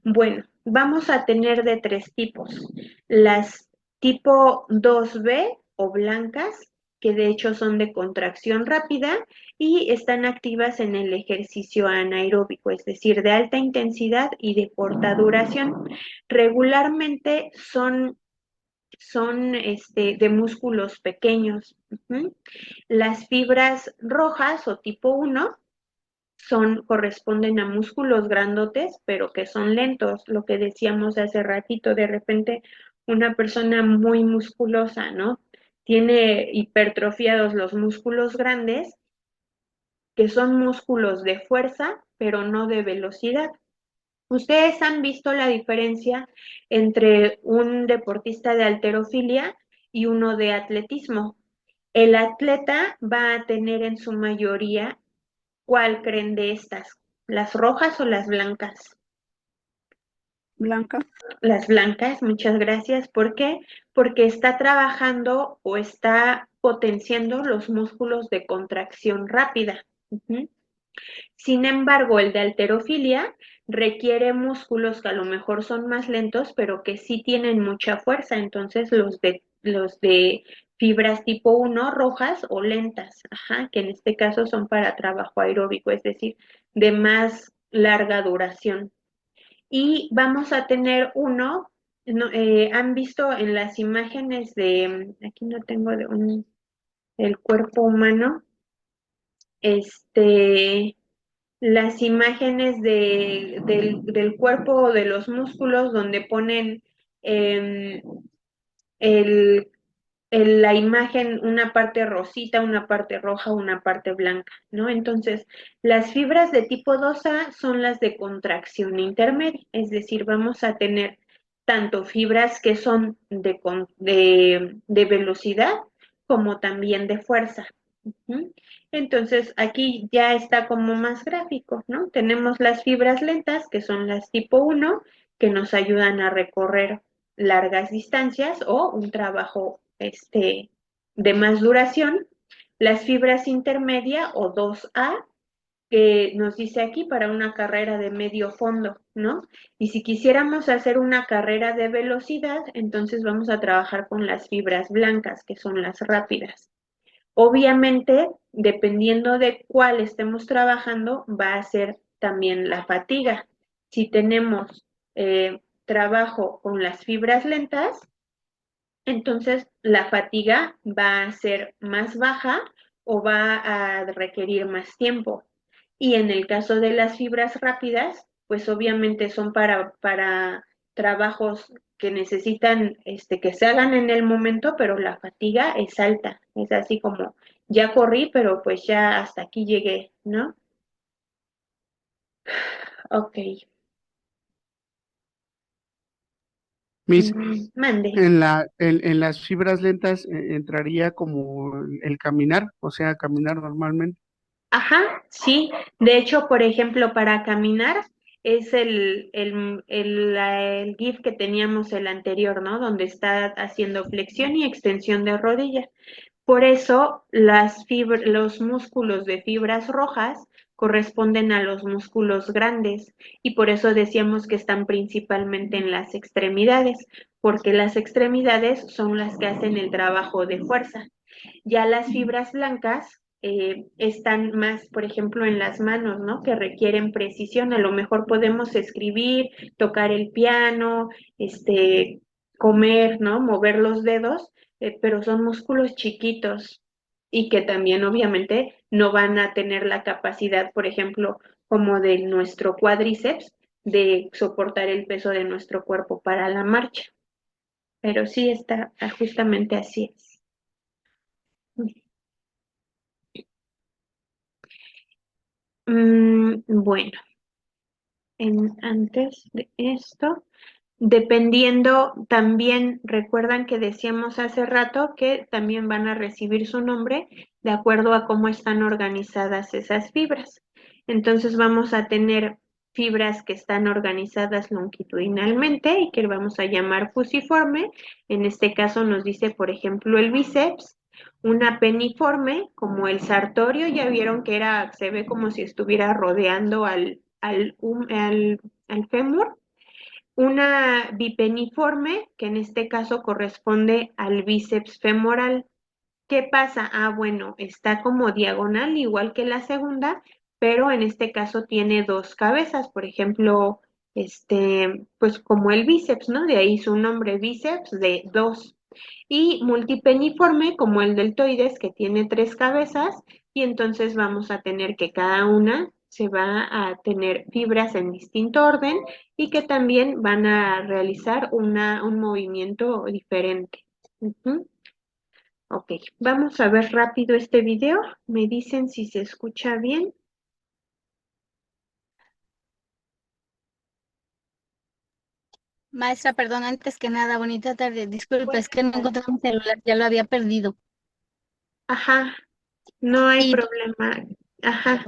Bueno, vamos a tener de tres tipos. Las tipo 2B o blancas, que de hecho son de contracción rápida y están activas en el ejercicio anaeróbico, es decir, de alta intensidad y de corta duración. Regularmente son de músculos pequeños. Las fibras rojas o tipo 1 corresponden a músculos grandotes, pero que son lentos, lo que decíamos hace ratito, de repente una persona muy musculosa, ¿no? Tiene hipertrofiados los músculos grandes, que son músculos de fuerza, pero no de velocidad. ¿Ustedes han visto la diferencia entre un deportista de halterofilia y uno de atletismo? El atleta va a tener en su mayoría, ¿cuál creen de estas? ¿Las rojas o las blancas?
Blanca.
Las blancas, muchas gracias. ¿Por qué? Porque está trabajando o está potenciando los músculos de contracción rápida. Ujú. Sin embargo, el de halterofilia requiere músculos que a lo mejor son más lentos, pero que sí tienen mucha fuerza. Entonces, los de fibras tipo 1 rojas o lentas, ajá, que en este caso son para trabajo aeróbico, es decir, de más larga duración. Y vamos a tener uno, no, han visto en las imágenes de, aquí no tengo el cuerpo humano, este, las imágenes del cuerpo o de los músculos donde ponen em, el, la imagen, una parte rosita, una parte roja, una parte blanca, ¿no? Entonces, las fibras de tipo 2A son las de contracción intermedia, es decir, vamos a tener tanto fibras que son de velocidad como también de fuerza. ¿Mm? Entonces, aquí ya está como más gráfico, ¿no? Tenemos las fibras lentas, que son las tipo 1, que nos ayudan a recorrer largas distancias o un trabajo de más duración. Las fibras intermedia o 2A, que nos dice aquí para una carrera de medio fondo, ¿no? Y si quisiéramos hacer una carrera de velocidad, entonces vamos a trabajar con las fibras blancas, que son las rápidas. Obviamente, dependiendo de cuál estemos trabajando, va a ser también la fatiga. Si tenemos trabajo con las fibras lentas, entonces la fatiga va a ser más baja o va a requerir más tiempo. Y en el caso de las fibras rápidas, pues obviamente son para trabajos que necesitan que se hagan en el momento, pero la fatiga es alta. Es así como, ya corrí, pero pues ya hasta aquí llegué, ¿no? Ok.
Miss,
Mande.
en las fibras lentas entraría como el caminar, o sea, caminar normalmente.
Ajá, sí. De hecho, por ejemplo, para caminar es el GIF que teníamos el anterior, ¿no? Donde está haciendo flexión y extensión de rodilla. Por eso los músculos de fibras rojas corresponden a los músculos grandes y por eso decíamos que están principalmente en las extremidades, porque las extremidades son las que hacen el trabajo de fuerza. Ya las fibras blancas están más, por ejemplo, en las manos, ¿no? Que requieren precisión. A lo mejor podemos escribir, tocar el piano, comer, ¿no? Mover los dedos, pero son músculos chiquitos y que también obviamente no van a tener la capacidad, por ejemplo, como de nuestro cuádriceps, de soportar el peso de nuestro cuerpo para la marcha. Pero sí está justamente así es. Bueno, antes de esto, dependiendo, también recuerdan que decíamos hace rato que también van a recibir su nombre de acuerdo a cómo están organizadas esas fibras. Entonces vamos a tener fibras que están organizadas longitudinalmente y que vamos a llamar fusiforme. En este caso nos dice, por ejemplo, el bíceps. Una peniforme, como el sartorio, ya vieron que se ve como si estuviera rodeando al fémur. Una bipeniforme, que en este caso corresponde al bíceps femoral. ¿Qué pasa? Ah, bueno, está como diagonal, igual que la segunda, pero en este caso tiene dos cabezas, por ejemplo, pues como el bíceps, ¿no? De ahí su nombre, bíceps de dos. Y multipeniforme, como el deltoides, que tiene tres cabezas, y entonces vamos a tener que cada una se va a tener fibras en distinto orden y que también van a realizar un movimiento diferente. Ujú. Ok, vamos a ver rápido este video. Me dicen si se escucha bien.
Maestra, perdón, antes que nada, bonita tarde. Disculpe,
Buenas
es que no
tardes.
encontré mi celular, ya lo había perdido.
Ajá, no hay
Y
problema. Ajá,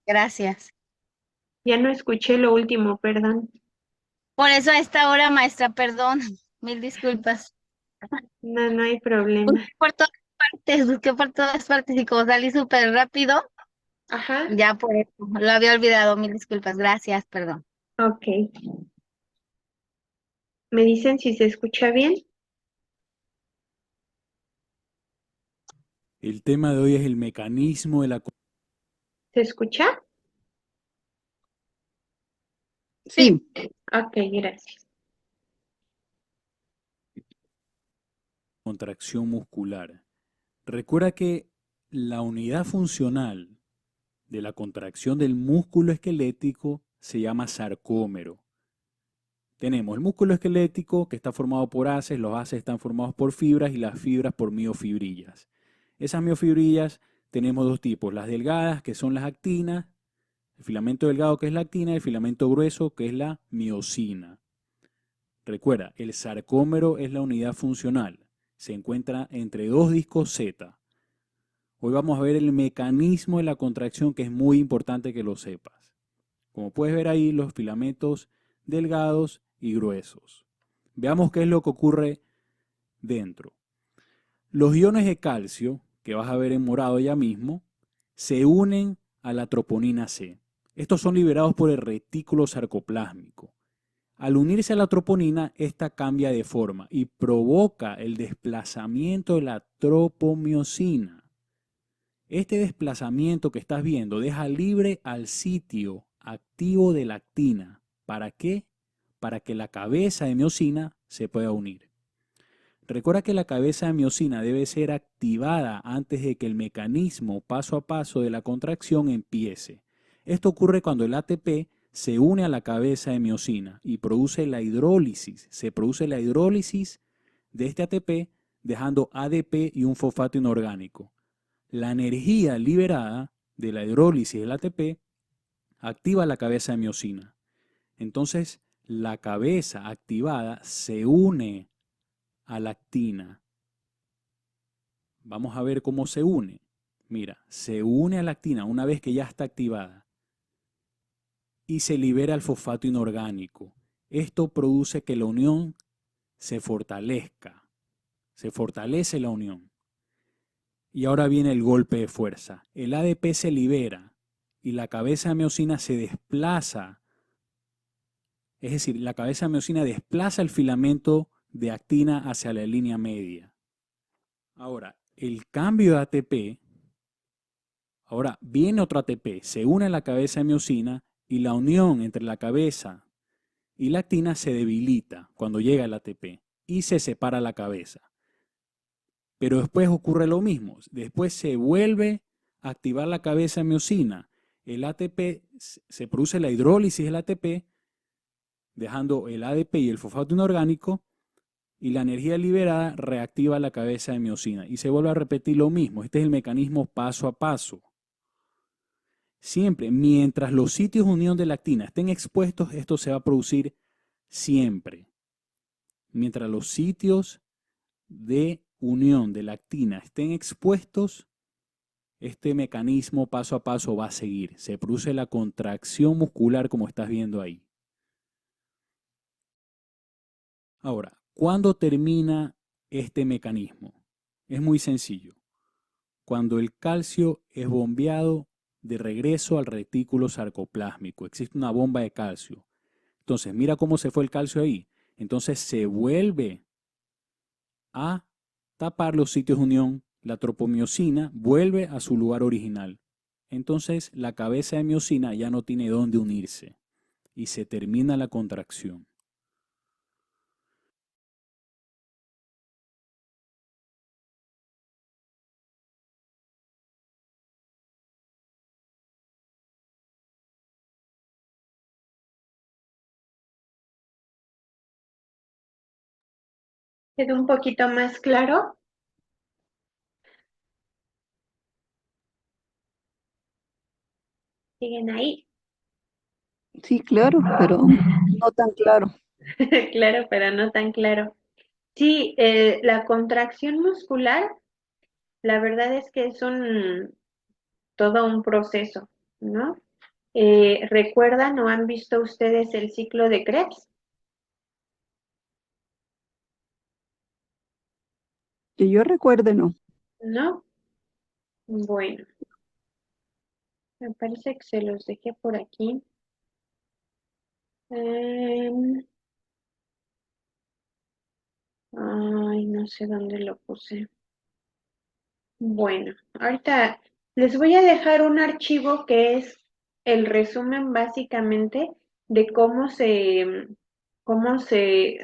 gracias.
ya no escuché lo último, perdón.
Por eso a esta hora, maestra, perdón. Mil disculpas.
No, no hay problema.
Busqué por todas partes y como salí súper rápido,
Ajá,
ya por eso, lo había olvidado. Mil disculpas, gracias, perdón.
ok. ¿Me dicen si se escucha bien?
El tema de hoy es el mecanismo de la
¿Se escucha?
Sí,
Ok, gracias.
contracción muscular. Recuerda que la unidad funcional de la contracción del músculo esquelético se llama sarcómero. Tenemos el músculo esquelético que está formado por haces, los haces están formados por fibras y las fibras por miofibrillas. Esas miofibrillas tenemos dos tipos, las delgadas que son las actinas, el filamento delgado que es la actina y el filamento grueso que es la miosina. Recuerda, el sarcómero es la unidad funcional. Se encuentra entre dos discos Z. Hoy vamos a ver el mecanismo de la contracción que es muy importante que lo sepas. Como puedes ver ahí, los filamentos delgados y gruesos. Veamos qué es lo que ocurre dentro. Los iones de calcio, que vas a ver en morado ya mismo, se unen a la troponina C. Estos son liberados por el retículo sarcoplásmico. Al unirse a la troponina, esta cambia de forma y provoca el desplazamiento de la tropomiosina. Este desplazamiento que estás viendo deja libre al sitio activo de la actina. ¿Para qué? Para que la cabeza de miosina se pueda unir. Recuerda que la cabeza de miosina debe ser activada antes de que el mecanismo paso a paso de la contracción empiece. Esto ocurre cuando el ATP se une a la cabeza de miosina y produce la hidrólisis. Se produce la hidrólisis de este ATP dejando ADP y un fosfato inorgánico. La energía liberada de la hidrólisis del ATP activa la cabeza de miosina. Entonces, la cabeza activada se une a la actina. Vamos a ver cómo se une. Mira, se une a la actina una vez que ya está activada y se libera el fosfato inorgánico. Esto produce que la unión se fortalezca. Se fortalece la unión. Y ahora viene el golpe de fuerza. El ADP se libera y la cabeza de miosina se desplaza. Es decir, la cabeza de miosina desplaza el filamento de actina hacia la línea media. Ahora, el cambio de ATP, ahora viene otro ATP, se une a la cabeza de miosina y la unión entre la cabeza y la actina se debilita cuando llega el ATP y se separa la cabeza. Pero después ocurre lo mismo, después se vuelve a activar la cabeza de miosina, el ATP, se produce la hidrólisis del ATP, dejando el ADP y el fosfato inorgánico, y la energía liberada reactiva la cabeza de miosina. Y se vuelve a repetir lo mismo. Este es el mecanismo paso a paso. Siempre, mientras los sitios de unión de la actina estén expuestos, esto se va a producir siempre. Mientras los sitios de unión de la actina estén expuestos, este mecanismo paso a paso va a seguir. Se produce la contracción muscular como estás viendo ahí. Ahora, ¿cuándo termina este mecanismo? Es muy sencillo. Cuando el calcio es bombeado de regreso al retículo sarcoplásmico. Existe una bomba de calcio. Entonces, mira cómo se fue el calcio ahí. Entonces se vuelve a tapar los sitios de unión. La tropomiosina vuelve a su lugar original. Entonces la cabeza de miosina ya no tiene dónde unirse y se termina la contracción.
¿Quedó un poquito más claro? ¿Siguen ahí?
sí, claro, pero no tan claro.
Claro, pero no tan claro. Sí, la contracción muscular, la verdad es que es todo un proceso, ¿no? ¿Recuerdan o han visto ustedes el ciclo de Krebs?
Que yo recuerde, no.
¿No? Bueno, me parece que se los dejé por aquí. Em, Ay, no sé dónde lo puse. Bueno, ahorita les voy a dejar un archivo que es el resumen básicamente de cómo se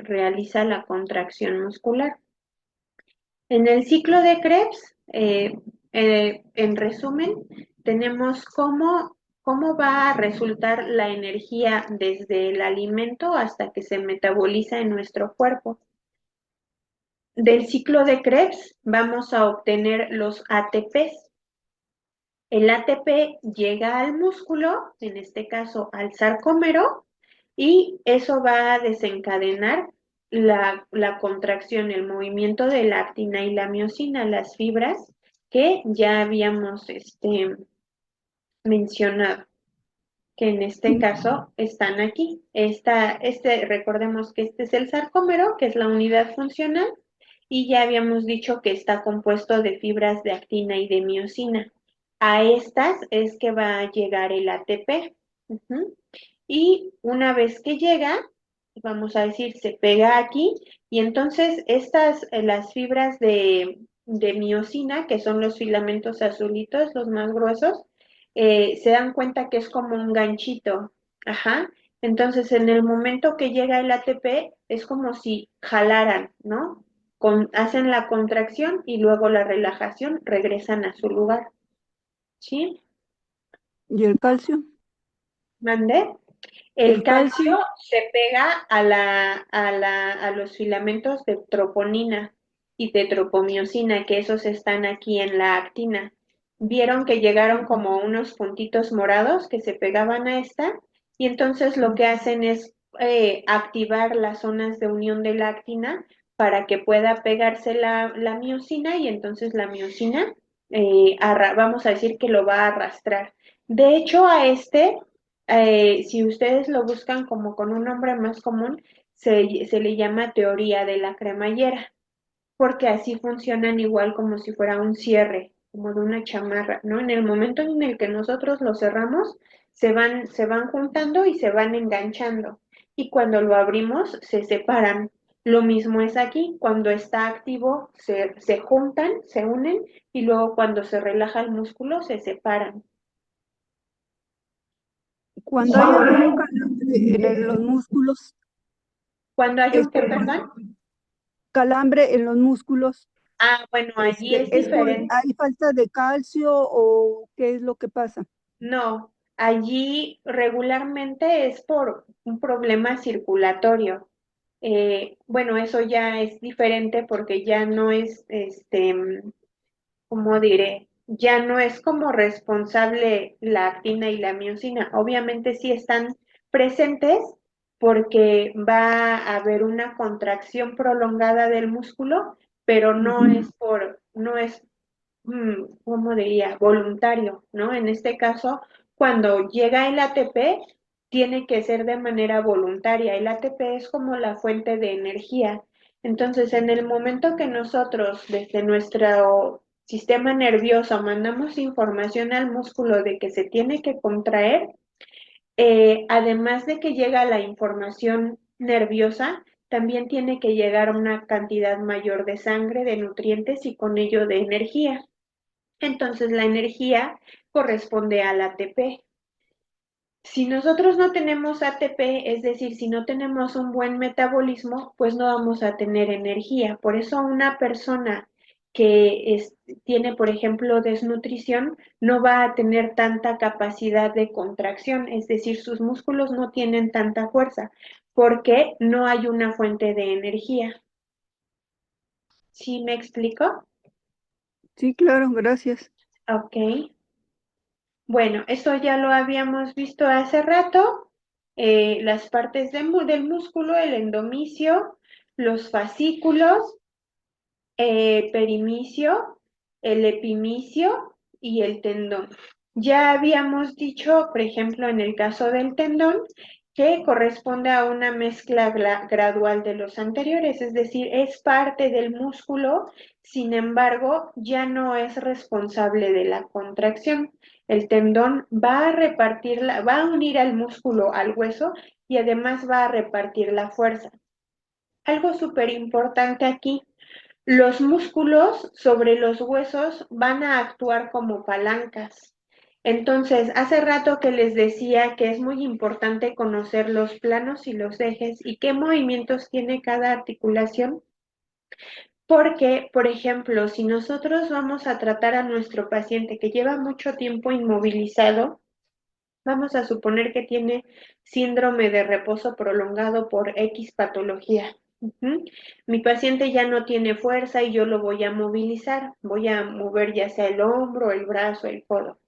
realiza la contracción muscular. En el ciclo de Krebs, en resumen, tenemos cómo va a resultar la energía desde el alimento hasta que se metaboliza en nuestro cuerpo. Del ciclo de Krebs vamos a obtener los ATPs. El ATP llega al músculo, en este caso al sarcómero, y eso va a desencadenar la contracción, el movimiento de la actina y la miosina, las fibras que ya habíamos mencionado, que en este caso están aquí. Recordemos que este es el sarcómero, que es la unidad funcional, y ya habíamos dicho que está compuesto de fibras de actina y de miosina. A estas es que va a llegar el ATP. Ujú. Y una vez que llega, vamos a decir, se pega aquí, y entonces las fibras de miosina, que son los filamentos azulitos, los más gruesos, se dan cuenta que es como un ganchito. Ajá. Entonces, en el momento que llega el ATP, es como si jalaran, ¿no? Hacen la contracción y luego la relajación, regresan a su lugar. ¿Sí?
¿Y el calcio?
¿Mandé? El
El
calcio
calcio,
se pega a los filamentos de troponina y de tropomiosina, que esos están aquí en la actina. Vieron que llegaron como unos puntitos morados que se pegaban a esta, y entonces lo que hacen es activar las zonas de unión de la actina para que pueda pegarse la miosina, y entonces la miosina, vamos a decir que lo va a arrastrar. De hecho, si ustedes lo buscan como con un nombre más común, se le llama teoría de la cremallera, porque así funcionan igual como si fuera un cierre, como de una chamarra, ¿no? En el momento en el que nosotros lo cerramos, se van juntando y se van enganchando. Y cuando lo abrimos, se separan. Lo mismo es aquí, cuando está activo, se juntan, se unen, y luego cuando se relaja el músculo, se separan.
cuando hay algún calambre en los músculos,
Cuando hay un
este,
que, perdón.
calambre en los músculos,
Bueno, allí es
¿es por,
diferente.
hay falta de calcio o qué es lo que pasa?
No, allí regularmente es por un problema circulatorio. Bueno, eso ya es diferente porque ya no es, ¿cómo diré? Ya no es como responsable la actina y la miosina. Obviamente sí están presentes porque va a haber una contracción prolongada del músculo, pero no es ¿cómo diría? Voluntario, ¿no? En este caso, cuando llega el ATP, tiene que ser de manera voluntaria. El ATP es como la fuente de energía. Entonces, en el momento que nosotros, desde nuestro sistema nervioso, mandamos información al músculo de que se tiene que contraer, además de que llega la información nerviosa, también tiene que llegar una cantidad mayor de sangre, de nutrientes y con ello de energía. Entonces la energía corresponde al ATP. Si nosotros no tenemos ATP, es decir, si no tenemos un buen metabolismo, pues no vamos a tener energía. Por eso una persona que tiene, por ejemplo, desnutrición, no va a tener tanta capacidad de contracción, es decir, sus músculos no tienen tanta fuerza, porque no hay una fuente de energía. ¿Sí me explico?
Sí, claro, gracias.
Ok. Bueno, eso ya lo habíamos visto hace rato. las partes del músculo, el endomicio, los fascículos, perimicio, el epimicio y el tendón. Ya habíamos dicho, por ejemplo, en el caso del tendón, que corresponde a una mezcla gradual de los anteriores, es decir, es parte del músculo, sin embargo, ya no es responsable de la contracción. El tendón va a va a unir al músculo al hueso y además va a repartir la fuerza. Algo súper importante aquí, los músculos sobre los huesos van a actuar como palancas. Entonces, hace rato que les decía que es muy importante conocer los planos y los ejes y qué movimientos tiene cada articulación, porque, por ejemplo, si nosotros vamos a tratar a nuestro paciente que lleva mucho tiempo inmovilizado, vamos a suponer que tiene síndrome de reposo prolongado por X patología. Mi paciente ya no tiene fuerza y yo lo voy a movilizar. Voy a mover ya sea el hombro, el brazo, el codo.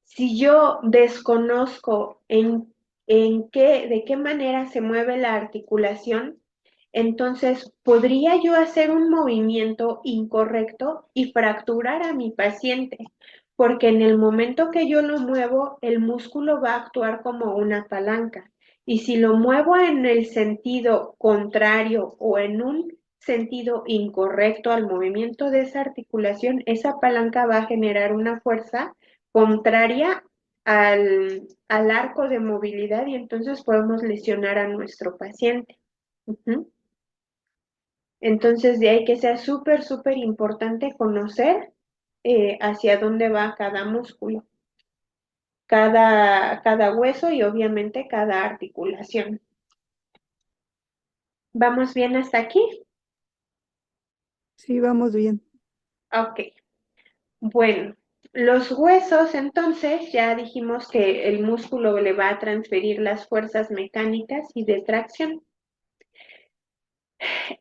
Si yo desconozco de qué manera se mueve la articulación, entonces podría yo hacer un movimiento incorrecto y fracturar a mi paciente, porque en el momento que yo lo muevo, el músculo va a actuar como una palanca. Y si lo muevo en el sentido contrario o en un sentido incorrecto al movimiento de esa articulación, esa palanca va a generar una fuerza contraria al arco de movilidad y entonces podemos lesionar a nuestro paciente. Entonces, de ahí que sea súper, súper importante conocer hacia dónde va cada músculo, cada hueso y obviamente cada articulación. ¿Vamos bien hasta aquí?
Sí, vamos bien.
Ok. Bueno, los huesos, entonces, ya dijimos que el músculo le va a transferir las fuerzas mecánicas y de tracción.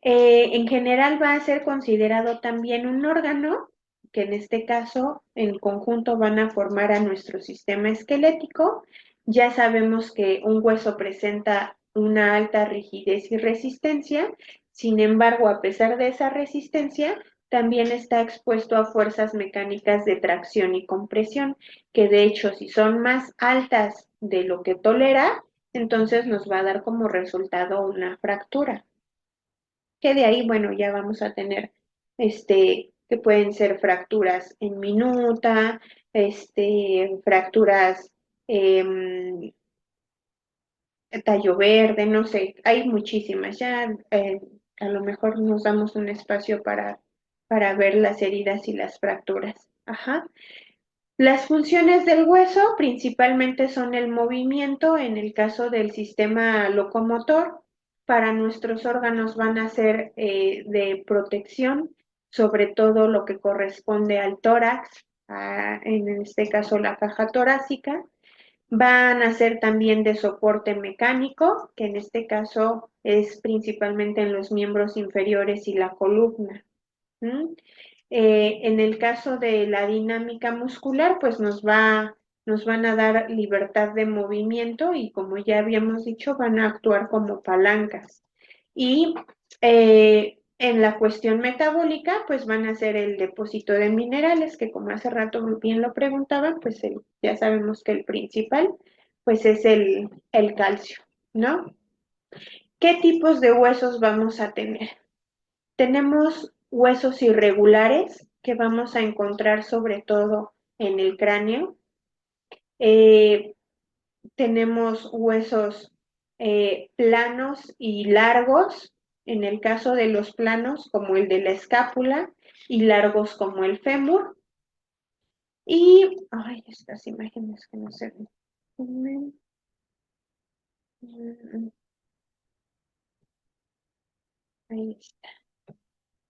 En general va a ser considerado también un órgano, que en este caso en conjunto van a formar a nuestro sistema esquelético. Ya sabemos que un hueso presenta una alta rigidez y resistencia, sin embargo, a pesar de esa resistencia, también está expuesto a fuerzas mecánicas de tracción y compresión, que de hecho si son más altas de lo que tolera, entonces nos va a dar como resultado una fractura, que de ahí, bueno, ya vamos a tener, que pueden ser fracturas en minuta, fracturas em, tallo verde, no sé, hay muchísimas, ya a lo mejor nos damos un espacio para ver las heridas y las fracturas. Ajá. Las funciones del hueso principalmente son el movimiento, en el caso del sistema locomotor. Para nuestros órganos van a ser de protección, sobre todo lo que corresponde al tórax, en este caso la caja torácica. Van a ser también de soporte mecánico, que en este caso es principalmente en los miembros inferiores y la columna. ¿Mm? En el caso de la dinámica muscular, pues nos van a dar libertad de movimiento y como ya habíamos dicho, van a actuar como palancas. Y en la cuestión metabólica, pues van a ser el depósito de minerales, que como hace rato bien lo preguntaban, pues ya sabemos que el principal, pues es el calcio, ¿no? ¿Qué tipos de huesos vamos a tener? Tenemos huesos irregulares que vamos a encontrar sobre todo en el cráneo. Eh, tenemos huesos planos y largos, en el caso de los planos como el de la escápula y largos como el fémur. Y, ay, estas imágenes que no se ven. Ahí está.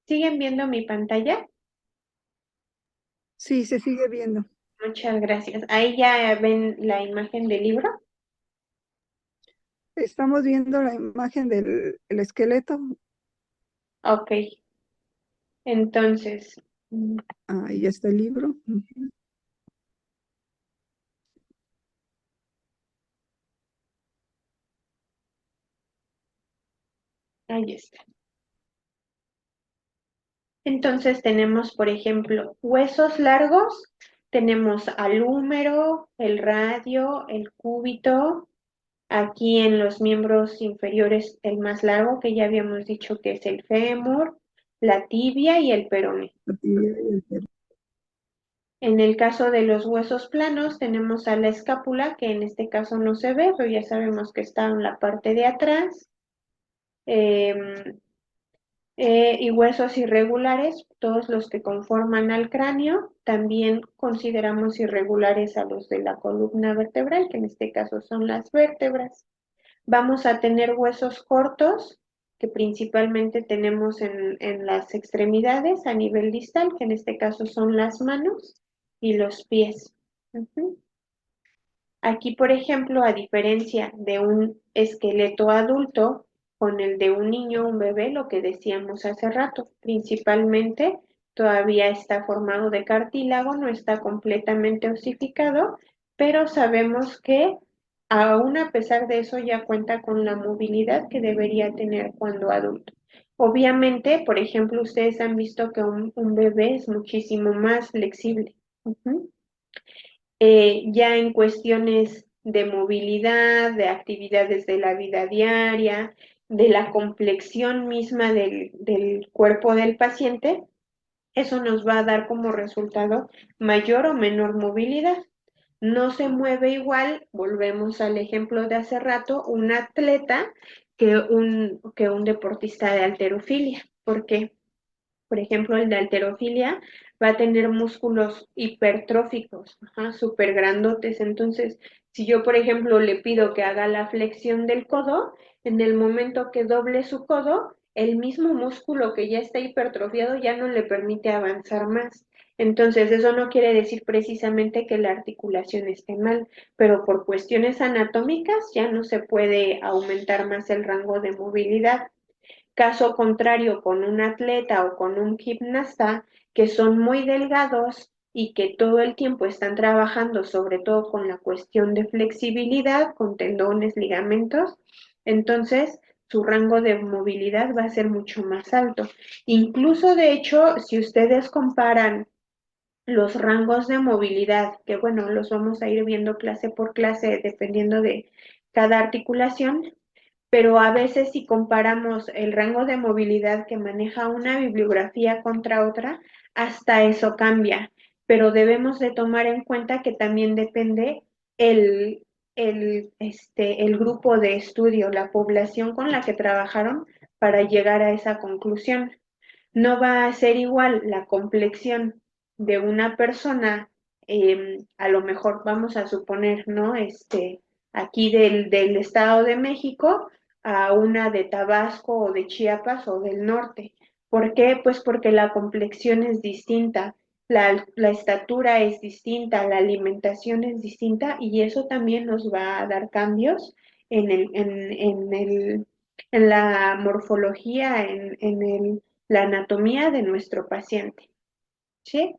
¿Siguen viendo mi pantalla?
Sí, se sigue viendo.
Muchas gracias. Ahí ya ven la imagen del libro.
Estamos viendo la imagen del el esqueleto.
Ok, entonces,
Ahí está el libro. Ujú.
Ahí está. Entonces tenemos, por ejemplo, huesos largos, tenemos al húmero, el radio, el cúbito, aquí en los miembros inferiores el más largo, que ya habíamos dicho que es el fémur, la tibia y el peroné. En el caso de los huesos planos tenemos a la escápula, que en este caso no se ve, pero ya sabemos que está en la parte de atrás. Em, y huesos irregulares, todos los que conforman al cráneo, también consideramos irregulares a los de la columna vertebral, que en este caso son las vértebras. Vamos a tener huesos cortos, que principalmente tenemos en las extremidades a nivel distal, que en este caso son las manos y los pies. Aquí, por ejemplo, a diferencia de un esqueleto adulto con el de un niño o un bebé, lo que decíamos hace rato, principalmente todavía está formado de cartílago, no está completamente osificado, pero sabemos que aún a pesar de eso ya cuenta con la movilidad que debería tener cuando adulto. Obviamente, por ejemplo, ustedes han visto que un bebé es muchísimo más flexible. Ya en cuestiones de movilidad, de actividades de la vida diaria, de la complexión misma del cuerpo del paciente, eso nos va a dar como resultado mayor o menor movilidad. No se mueve igual, volvemos al ejemplo de hace rato, un atleta que un deportista de halterofilia. ¿Por qué? Por ejemplo, el de halterofilia va a tener músculos hipertróficos, súper grandotes. Entonces, si yo, por ejemplo, le pido que haga la flexión del codo, en el momento que doble su codo, el mismo músculo que ya está hipertrofiado ya no le permite avanzar más. Entonces, eso no quiere decir precisamente que la articulación esté mal, pero por cuestiones anatómicas ya no se puede aumentar más el rango de movilidad. Caso contrario, con un atleta o con un gimnasta que son muy delgados y que todo el tiempo están trabajando, sobre todo con la cuestión de flexibilidad, con tendones, ligamentos, entonces su rango de movilidad va a ser mucho más alto. Incluso, de hecho, si ustedes comparan los rangos de movilidad, que bueno, los vamos a ir viendo clase por clase dependiendo de cada articulación, pero a veces si comparamos el rango de movilidad que maneja una bibliografía contra otra, hasta eso cambia, pero debemos de tomar en cuenta que también depende el, el grupo de estudio, la población con la que trabajaron para llegar a esa conclusión. No va a ser igual la complexión de una persona, a lo mejor vamos a suponer, ¿no? Aquí del Estado de México a una de Tabasco o de Chiapas o del norte. ¿Por qué? Pues porque la complexión es distinta, la estatura es distinta, la alimentación es distinta y eso también nos va a dar cambios en la morfología, la anatomía de nuestro paciente. ¿Sí?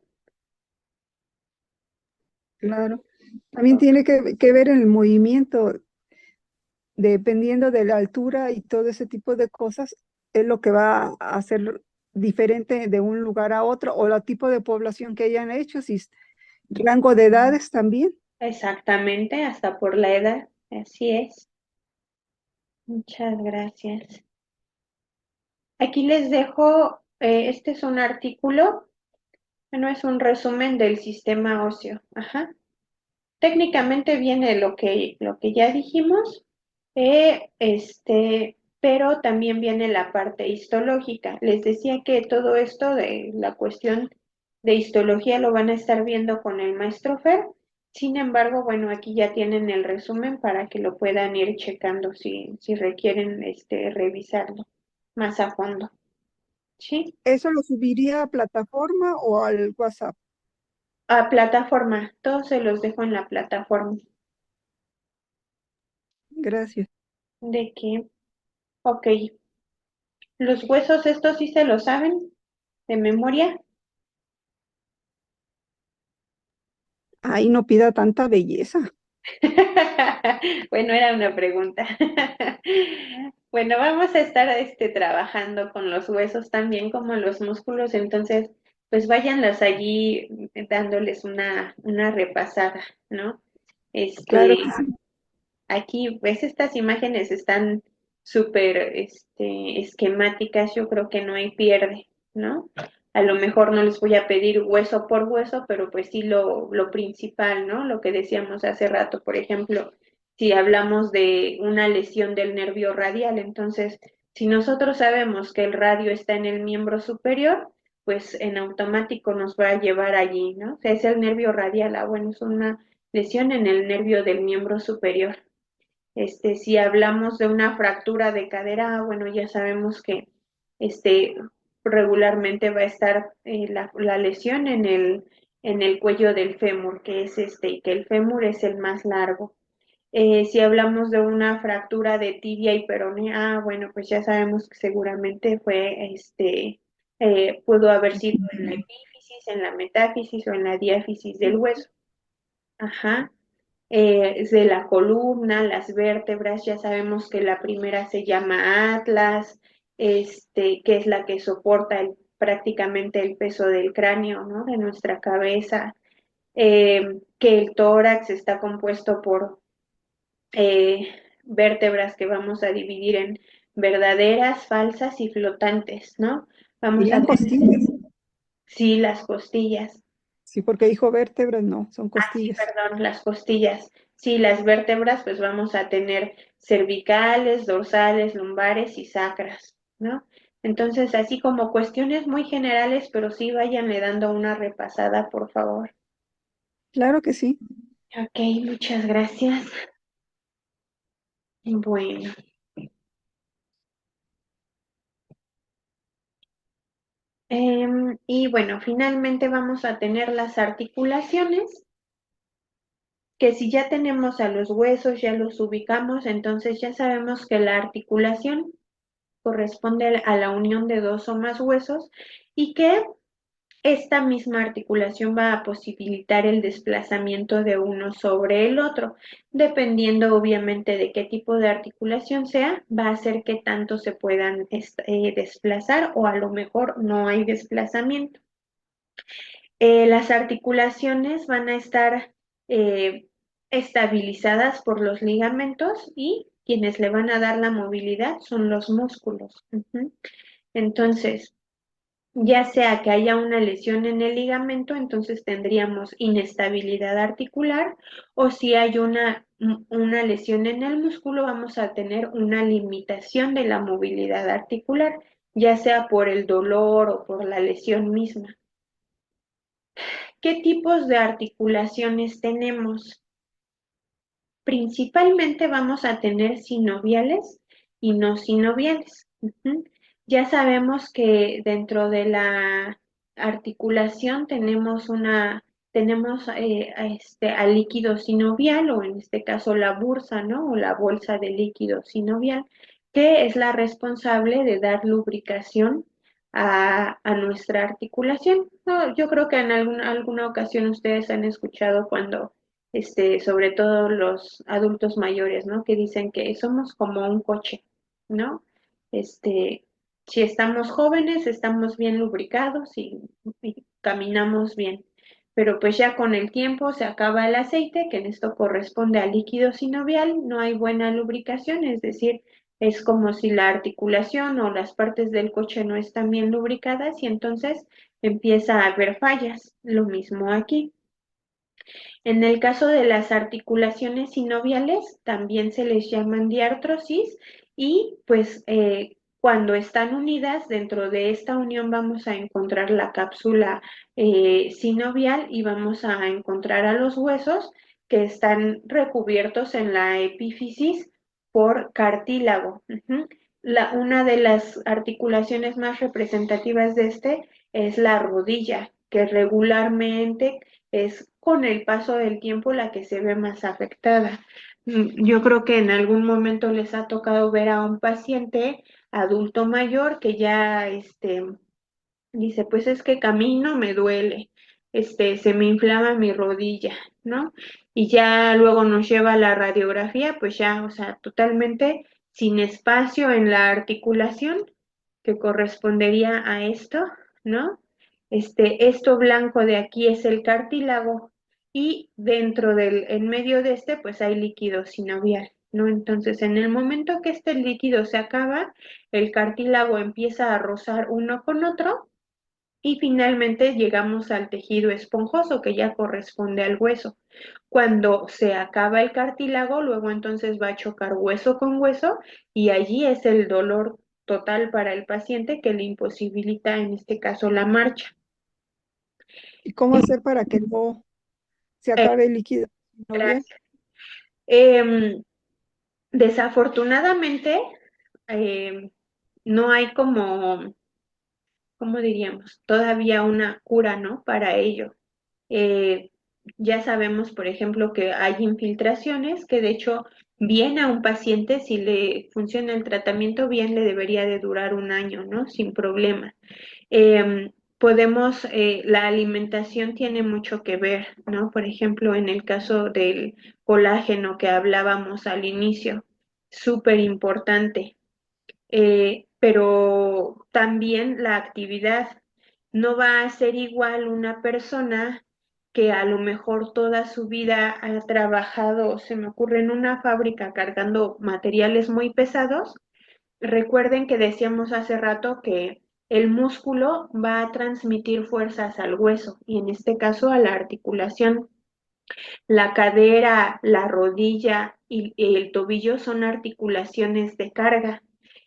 Claro. También tiene que ver el movimiento, dependiendo de la altura y todo ese tipo de cosas, es lo que va a hacer diferente de un lugar a otro, o el tipo de población que hayan hecho, si rango de edades también.
Exactamente, hasta por la edad. Así es. Muchas gracias. Aquí les dejo, este es un artículo, bueno, es un resumen del sistema óseo. Ajá. Técnicamente viene lo que ya dijimos, pero también viene la parte histológica. Les decía que todo esto de la cuestión de histología lo van a estar viendo con el maestro Fer. Sin embargo, bueno, aquí ya tienen el resumen para que lo puedan ir checando si requieren revisarlo más a fondo. ¿Sí?
¿Eso lo subiría a plataforma o al WhatsApp?
A plataforma, todos se los dejo en la plataforma.
Gracias.
¿De qué? Ok. Los huesos estos sí se lo saben de memoria.
Ahí no pida tanta belleza.
Bueno, era una pregunta. Bueno, vamos a estar trabajando con los huesos también como los músculos, entonces pues váyanlas allí dándoles una repasada, ¿no?
Claro
Este,
que sí.
aquí pues estas imágenes están súper esquemáticas, yo creo que no hay pierde, ¿no? A lo mejor no les voy a pedir hueso por hueso, pero pues sí lo principal, ¿no? Lo que decíamos hace rato, por ejemplo, si hablamos de una lesión del nervio radial, entonces, si nosotros sabemos que el radio está en el miembro superior, pues en automático nos va a llevar allí, ¿no? O sea, es el nervio radial, bueno, es una lesión en el nervio del miembro superior. Si hablamos de una fractura de cadera, bueno, ya sabemos que este, regularmente va a estar la lesión en el cuello del fémur, que es y que el fémur es el más largo. Si hablamos de una fractura de tibia y peroné, bueno, pues ya sabemos que seguramente fue, pudo haber sido en la epífisis, en la metáfisis o en la diáfisis del hueso. Ajá. De la columna, las vértebras, ya sabemos que la primera se llama atlas, que es la que soporta prácticamente el peso del cráneo, ¿no? De nuestra cabeza, que el tórax está compuesto por vértebras que vamos a dividir en verdaderas, falsas y flotantes, ¿no?
Y
Vamos a
las
tener,
costillas.
sí, las costillas.
Sí, porque dijo vértebras, no, son
Sí,
costillas.
perdón, las costillas. Sí, las vértebras, pues vamos a tener cervicales, dorsales, lumbares y sacras, ¿no? Entonces, así como cuestiones muy generales, pero sí váyanle dando una repasada, por favor.
Claro que sí.
Ok, muchas gracias. Bueno, y bueno, finalmente vamos a tener las articulaciones, que si ya tenemos a los huesos, ya los ubicamos, entonces ya sabemos que la articulación corresponde a la unión de dos o más huesos y que esta misma articulación va a posibilitar el desplazamiento de uno sobre el otro. Dependiendo obviamente de qué tipo de articulación sea, va a hacer que tanto se puedan desplazar o a lo mejor no hay desplazamiento. Las articulaciones van a estar eh, estabilizadas por los ligamentos y quienes le van a dar la movilidad son los músculos. Entonces, ya sea que haya una lesión en el ligamento, entonces tendríamos inestabilidad articular, o si hay una lesión en el músculo, vamos a tener una limitación de la movilidad articular, ya sea por el dolor o por la lesión misma. ¿Qué tipos de articulaciones tenemos? Principalmente vamos a tener sinoviales y no sinoviales. Ya sabemos que dentro de la articulación tenemos al líquido sinovial, o en este caso la bursa, ¿no? O la bolsa de líquido sinovial, que es la responsable de dar lubricación a nuestra articulación. No, yo creo que en alguna ocasión ustedes han escuchado cuando sobre todo los adultos mayores, ¿no? Que dicen que somos como un coche, ¿no? Este, si estamos jóvenes, estamos bien lubricados y caminamos bien. Pero pues ya con el tiempo se acaba el aceite, que en esto corresponde al líquido sinovial, no hay buena lubricación, es decir, es como si la articulación o las partes del coche no están bien lubricadas y entonces empieza a haber fallas. Lo mismo aquí. En el caso de las articulaciones sinoviales, también se les llaman diartrosis y pues cuando están unidas, dentro de esta unión vamos a encontrar la cápsula sinovial y vamos a encontrar a los huesos que están recubiertos en la epífisis por cartílago. Una de las articulaciones más representativas de es la rodilla, que regularmente es con el paso del tiempo la que se ve más afectada. Yo creo que en algún momento les ha tocado ver a un paciente adulto mayor que ya dice, pues es que camino, me duele, se me inflama mi rodilla, ¿no? Y ya luego nos lleva a la radiografía, pues ya, o sea, totalmente sin espacio en la articulación, que correspondería a esto, ¿no? Esto blanco de aquí es el cartílago y en medio de pues hay líquido sinovial, ¿no? Entonces, en el momento que este líquido se acaba, el cartílago empieza a rozar uno con otro y finalmente llegamos al tejido esponjoso que ya corresponde al hueso. Cuando se acaba el cartílago, luego entonces va a chocar hueso con hueso y allí es el dolor total para el paciente que le imposibilita en este caso la marcha.
¿Y cómo hacer para que no se
Eh,
acabe el líquido sinovial?
gracias. Em, Desafortunadamente, em, no hay ¿cómo diríamos? Todavía una cura, ¿no? Para ello. Eh, ya sabemos, por ejemplo, que hay infiltraciones que de hecho bien a un paciente, si le funciona el tratamiento bien, le debería de durar un año, ¿no? Sin problema. La alimentación tiene mucho que ver, ¿no? Por ejemplo, en el caso del colágeno que hablábamos al inicio, súper importante. Pero también la actividad no va a ser igual una persona que a lo mejor toda su vida ha trabajado, se me ocurre, en una fábrica cargando materiales muy pesados. Recuerden que decíamos hace rato que el músculo va a transmitir fuerzas al hueso y en este caso a la articulación. La cadera, la rodilla y el tobillo son articulaciones de carga.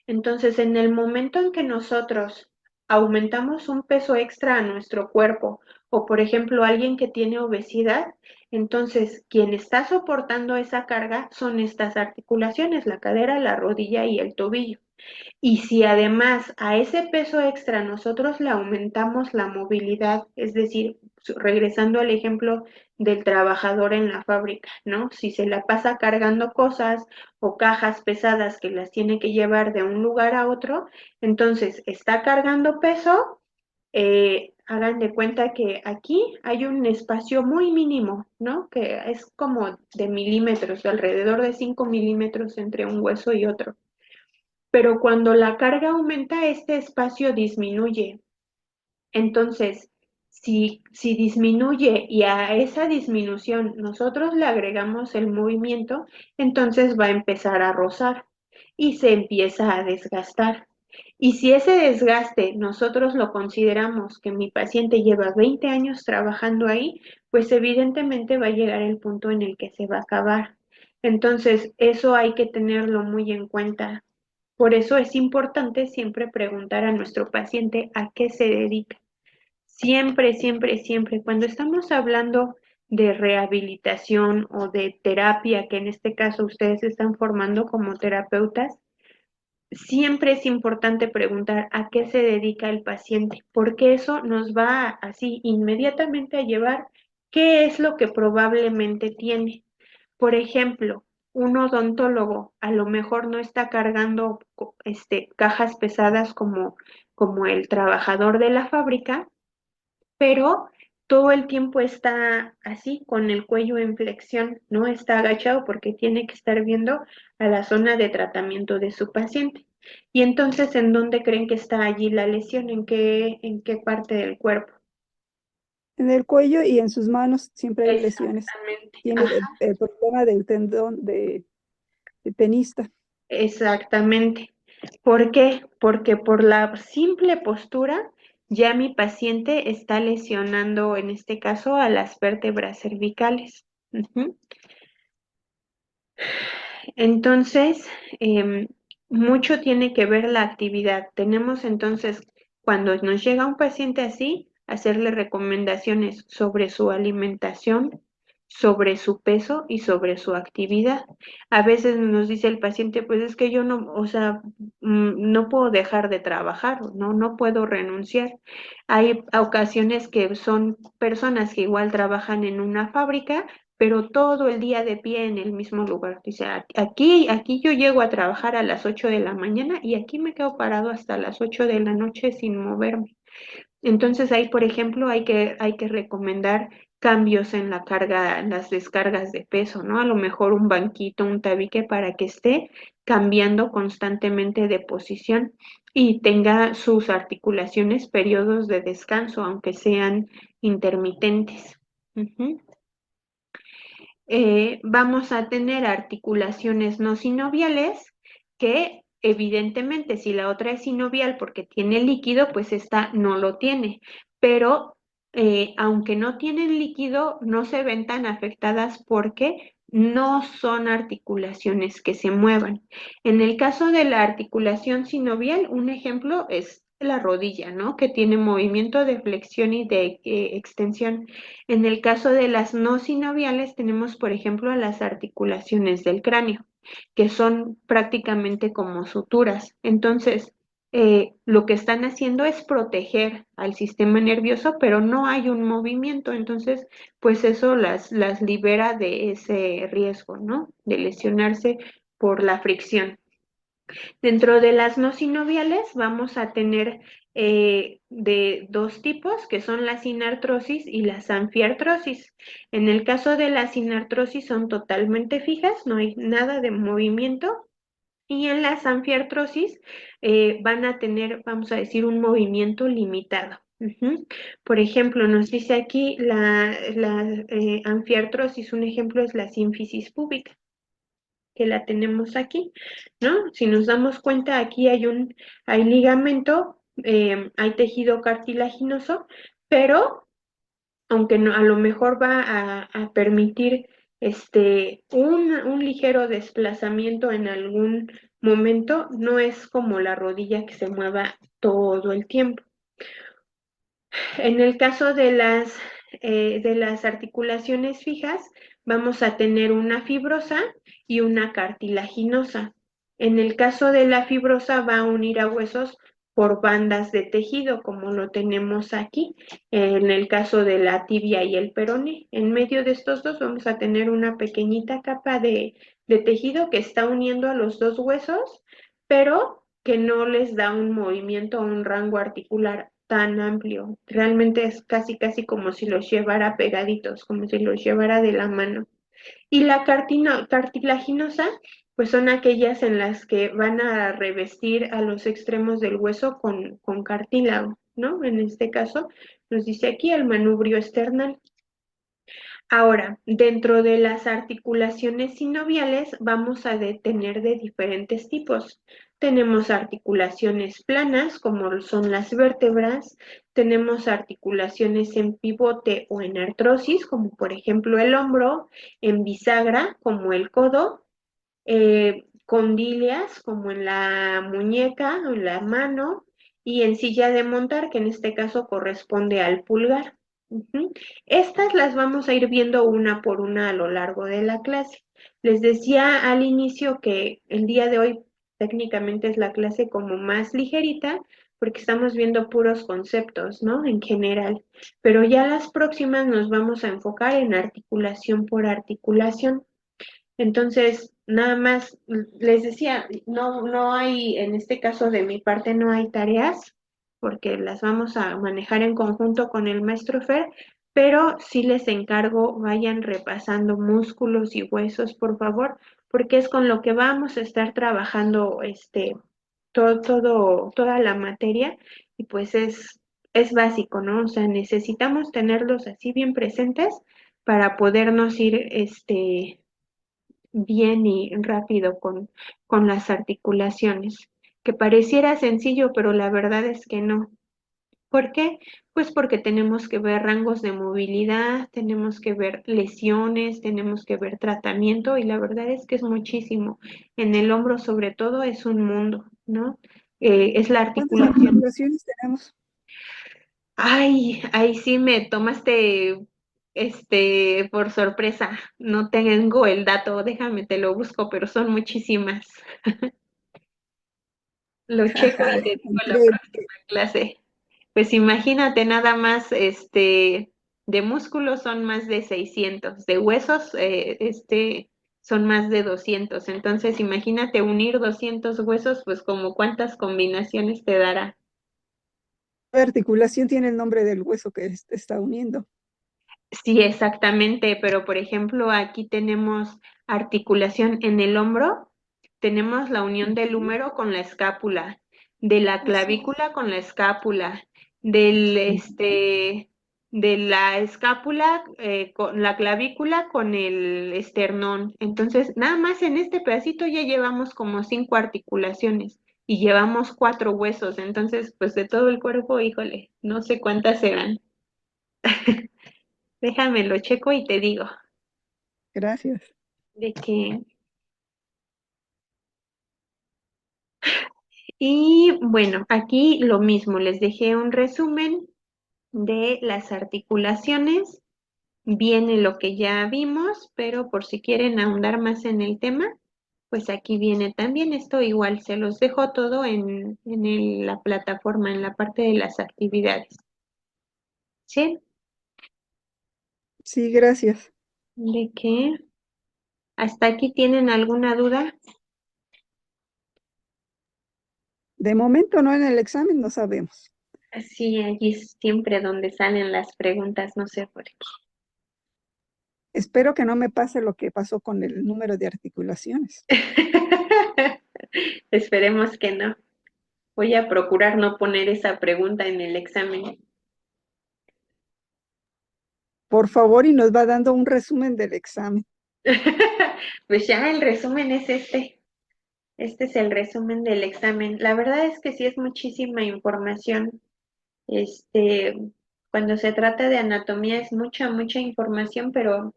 Entonces, en el momento en que nosotros aumentamos un peso extra a nuestro cuerpo, o por ejemplo alguien que tiene obesidad, entonces quien está soportando esa carga son estas articulaciones, la cadera, la rodilla y el tobillo. Y si además a ese peso extra nosotros le aumentamos la movilidad, es decir, regresando al ejemplo del trabajador en la fábrica, ¿no? Si se la pasa cargando cosas o cajas pesadas que las tiene que llevar de un lugar a otro, entonces está cargando peso. Hagan de cuenta que aquí hay un espacio muy mínimo, ¿no? Que es como de milímetros, de alrededor de 5 milímetros entre un hueso y otro. Pero cuando la carga aumenta, este espacio disminuye. Entonces, si disminuye y a esa disminución nosotros le agregamos el movimiento, entonces va a empezar a rozar y se empieza a desgastar. Y si ese desgaste nosotros lo consideramos que mi paciente lleva 20 años trabajando ahí, pues evidentemente va a llegar el punto en el que se va a acabar. Entonces, eso hay que tenerlo muy en cuenta. Por eso es importante siempre preguntar a nuestro paciente a qué se dedica. Siempre, siempre, siempre, cuando estamos hablando de rehabilitación o de terapia, que en este caso ustedes se están formando como terapeutas, siempre es importante preguntar a qué se dedica el paciente, porque eso nos va así inmediatamente a llevar qué es lo que probablemente tiene. Por ejemplo, un odontólogo a lo mejor no está cargando cajas pesadas como el trabajador de la fábrica, pero todo el tiempo está así, con el cuello en flexión, no está agachado porque tiene que estar viendo a la zona de tratamiento de su paciente. Y entonces, ¿en dónde creen que está allí la lesión? ¿En qué parte del cuerpo?
En el cuello y en sus manos siempre hay lesiones.
Exactamente.
Tiene
Ajá,
el problema del tendón de tenista.
exactamente. ¿Por qué? Porque por la simple postura ya mi paciente está lesionando, en este caso, a las vértebras cervicales. Ujú. Entonces, mucho tiene que ver la actividad. Tenemos entonces, cuando nos llega un paciente así, hacerle recomendaciones sobre su alimentación, sobre su peso y sobre su actividad. A veces nos dice el paciente, pues es que yo no, o sea, no puedo dejar de trabajar, no puedo renunciar. Hay ocasiones que son personas que igual trabajan en una fábrica, pero todo el día de pie en el mismo lugar. Dice, aquí yo llego a trabajar a las 8 de la mañana y aquí me quedo parado hasta las 8 de la noche sin moverme. Entonces ahí, por ejemplo, hay que recomendar cambios en la carga, en las descargas de peso, ¿no? A lo mejor un banquito, un tabique para que esté cambiando constantemente de posición y tenga sus articulaciones periodos de descanso, aunque sean intermitentes. Ujú. Vamos a tener articulaciones no sinoviales que evidentemente si la otra es sinovial porque tiene líquido, pues esta no lo tiene, pero aunque no tienen líquido, no se ven tan afectadas porque no son articulaciones que se muevan. En el caso de la articulación sinovial, un ejemplo es la rodilla, ¿no? Que tiene movimiento de flexión y de extensión. En el caso de las no sinoviales tenemos, por ejemplo, las articulaciones del cráneo, que son prácticamente como suturas. Entonces, lo que están haciendo es proteger al sistema nervioso, pero no hay un movimiento. Entonces, pues eso las libera de ese riesgo, ¿no? De lesionarse por la fricción. Dentro de las no sinoviales vamos a tener de dos tipos, que son la sinartrosis y la sanfiartrosis. En el caso de la sinartrosis son totalmente fijas, no hay nada de movimiento. Y en la sanfiartrosis van a tener, vamos a decir, un movimiento limitado. Por ejemplo, nos dice aquí la anfiartrosis, un ejemplo es la sínfisis púbica, que la tenemos aquí, ¿no? Si nos damos cuenta, aquí hay ligamento, hay tejido cartilaginoso, pero aunque no, a lo mejor va a permitir un ligero desplazamiento en algún momento, no es como la rodilla que se mueva todo el tiempo. En el caso de las articulaciones fijas, vamos a tener una fibrosa y una cartilaginosa. En el caso de la fibrosa va a unir a huesos por bandas de tejido, como lo tenemos aquí. En el caso de la tibia y el peroné, en medio de estos dos vamos a tener una pequeñita capa de tejido que está uniendo a los dos huesos, pero que no les da un movimiento o un rango articular tan amplio. Realmente es casi, casi como si los llevara pegaditos, como si los llevara de la mano. Y la cartilaginosa, pues son aquellas en las que van a revestir a los extremos del hueso con cartílago, ¿no? En este caso, nos dice aquí el manubrio esternal. Ahora, dentro de las articulaciones sinoviales vamos a tener de diferentes tipos. Tenemos articulaciones planas, como son las vértebras, tenemos articulaciones en pivote o en artrosis, como por ejemplo el hombro, en bisagra, como el codo, condilias, como en la muñeca o en la mano, y en silla de montar, que en este caso corresponde al pulgar. Estas las vamos a ir viendo una por una a lo largo de la clase. Les decía al inicio que el día de hoy técnicamente es la clase como más ligerita porque estamos viendo puros conceptos, ¿no? En general. Pero ya las próximas nos vamos a enfocar en articulación por articulación. Entonces, nada más les decía, no hay, en este caso de mi parte no hay tareas, porque las vamos a manejar en conjunto con el maestro Fer, pero sí les encargo, vayan repasando músculos y huesos, por favor, porque es con lo que vamos a estar trabajando toda la materia, y pues es básico, ¿no? O sea, necesitamos tenerlos así bien presentes para podernos ir, bien y rápido con las articulaciones, que pareciera sencillo, pero la verdad es que no. ¿Por qué? Pues porque tenemos que ver rangos de movilidad, tenemos que ver lesiones, tenemos que ver tratamiento y la verdad es que es muchísimo. En el hombro sobre todo es un mundo, ¿no? Es la
¿Cuántas
articulación.
articulaciones tenemos?
Ay, ahí sí me tomaste por sorpresa. No tengo el dato, déjame te lo busco, pero son muchísimas. Lo checo y te digo en la
Entre-
próxima clase. Pues imagínate nada más, de músculos son más de 600, de huesos, son más de 200. Entonces, imagínate unir 200 huesos, pues como cuántas combinaciones te dará.
La articulación tiene el nombre del hueso que está uniendo.
Sí, exactamente, pero por ejemplo, aquí tenemos articulación en el hombro, tenemos la unión del húmero con la escápula, de la clavícula con la escápula, de la escápula con la clavícula con el esternón. Entonces, nada más en este pedacito ya llevamos como 5 articulaciones y llevamos 4 huesos. Entonces, pues de todo el cuerpo, híjole, no sé cuántas serán. Déjame lo checo y te digo
Gracias.
de que. Y bueno, aquí lo mismo, les dejé un resumen de las articulaciones. Viene lo que ya vimos, pero por si quieren ahondar más en el tema, pues aquí viene también esto igual, se los dejo todo en la plataforma, en la parte de las actividades. ¿Sí?
Sí, gracias.
¿De qué? ¿Hasta aquí tienen alguna duda?
De momento no, en el examen no sabemos.
Sí, allí es siempre donde salen las preguntas, no sé por qué.
Espero que no me pase lo que pasó con el número de articulaciones.
Esperemos que no. Voy a procurar no poner esa pregunta en el examen.
Por favor, y nos va dando un resumen del examen.
Pues ya el resumen es este. Este es el resumen del examen. La verdad es que sí es muchísima información. Este, cuando se trata de anatomía es mucha información, pero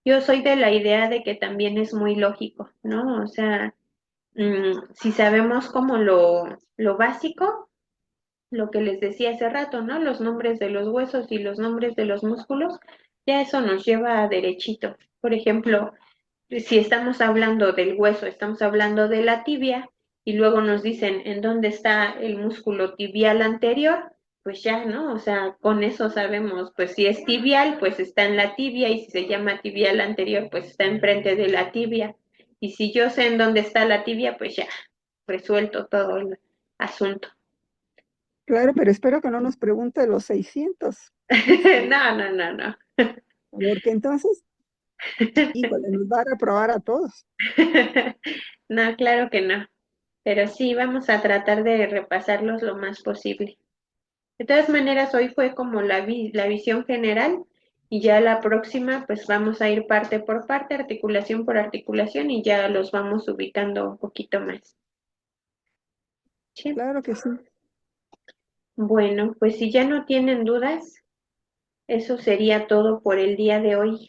yo soy de la idea de que también es muy lógico, ¿no? O sea, si sabemos como lo básico, lo que les decía hace rato, ¿no? Los nombres de los huesos y los nombres de los músculos, ya eso nos lleva a derechito. Por ejemplo, si estamos hablando del hueso, estamos hablando de la tibia y luego nos dicen en dónde está el músculo tibial anterior, pues ya, ¿no? O sea, con eso sabemos, pues si es tibial, pues está en la tibia y si se llama tibial anterior, pues está enfrente de la tibia. Y si yo sé en dónde está la tibia, pues ya, resuelto todo el asunto.
Claro, pero espero que no nos pregunte los 600,
No.
porque entonces, híjole, nos va a reprobar a todos.
No, claro que no. Pero sí, vamos a tratar de repasarlos lo más posible. De todas maneras, hoy fue como la visión general y ya la próxima, pues vamos a ir parte por parte, articulación por articulación y ya los vamos ubicando un poquito más. Sí.
Claro que sí.
Bueno, pues si ya no tienen dudas, eso sería todo por el día de hoy.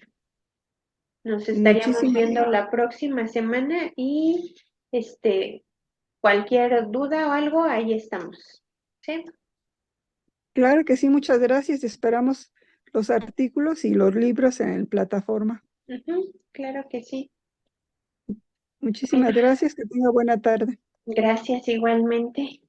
Nos estaríamos
Muchísimas,
viendo la próxima semana y cualquier duda o algo, ahí estamos. ¿Sí?
claro que sí, muchas gracias. Esperamos los artículos y los libros en la plataforma.
Ujú, claro que sí.
Muchísimas gracias, que tenga buena tarde.
Gracias igualmente.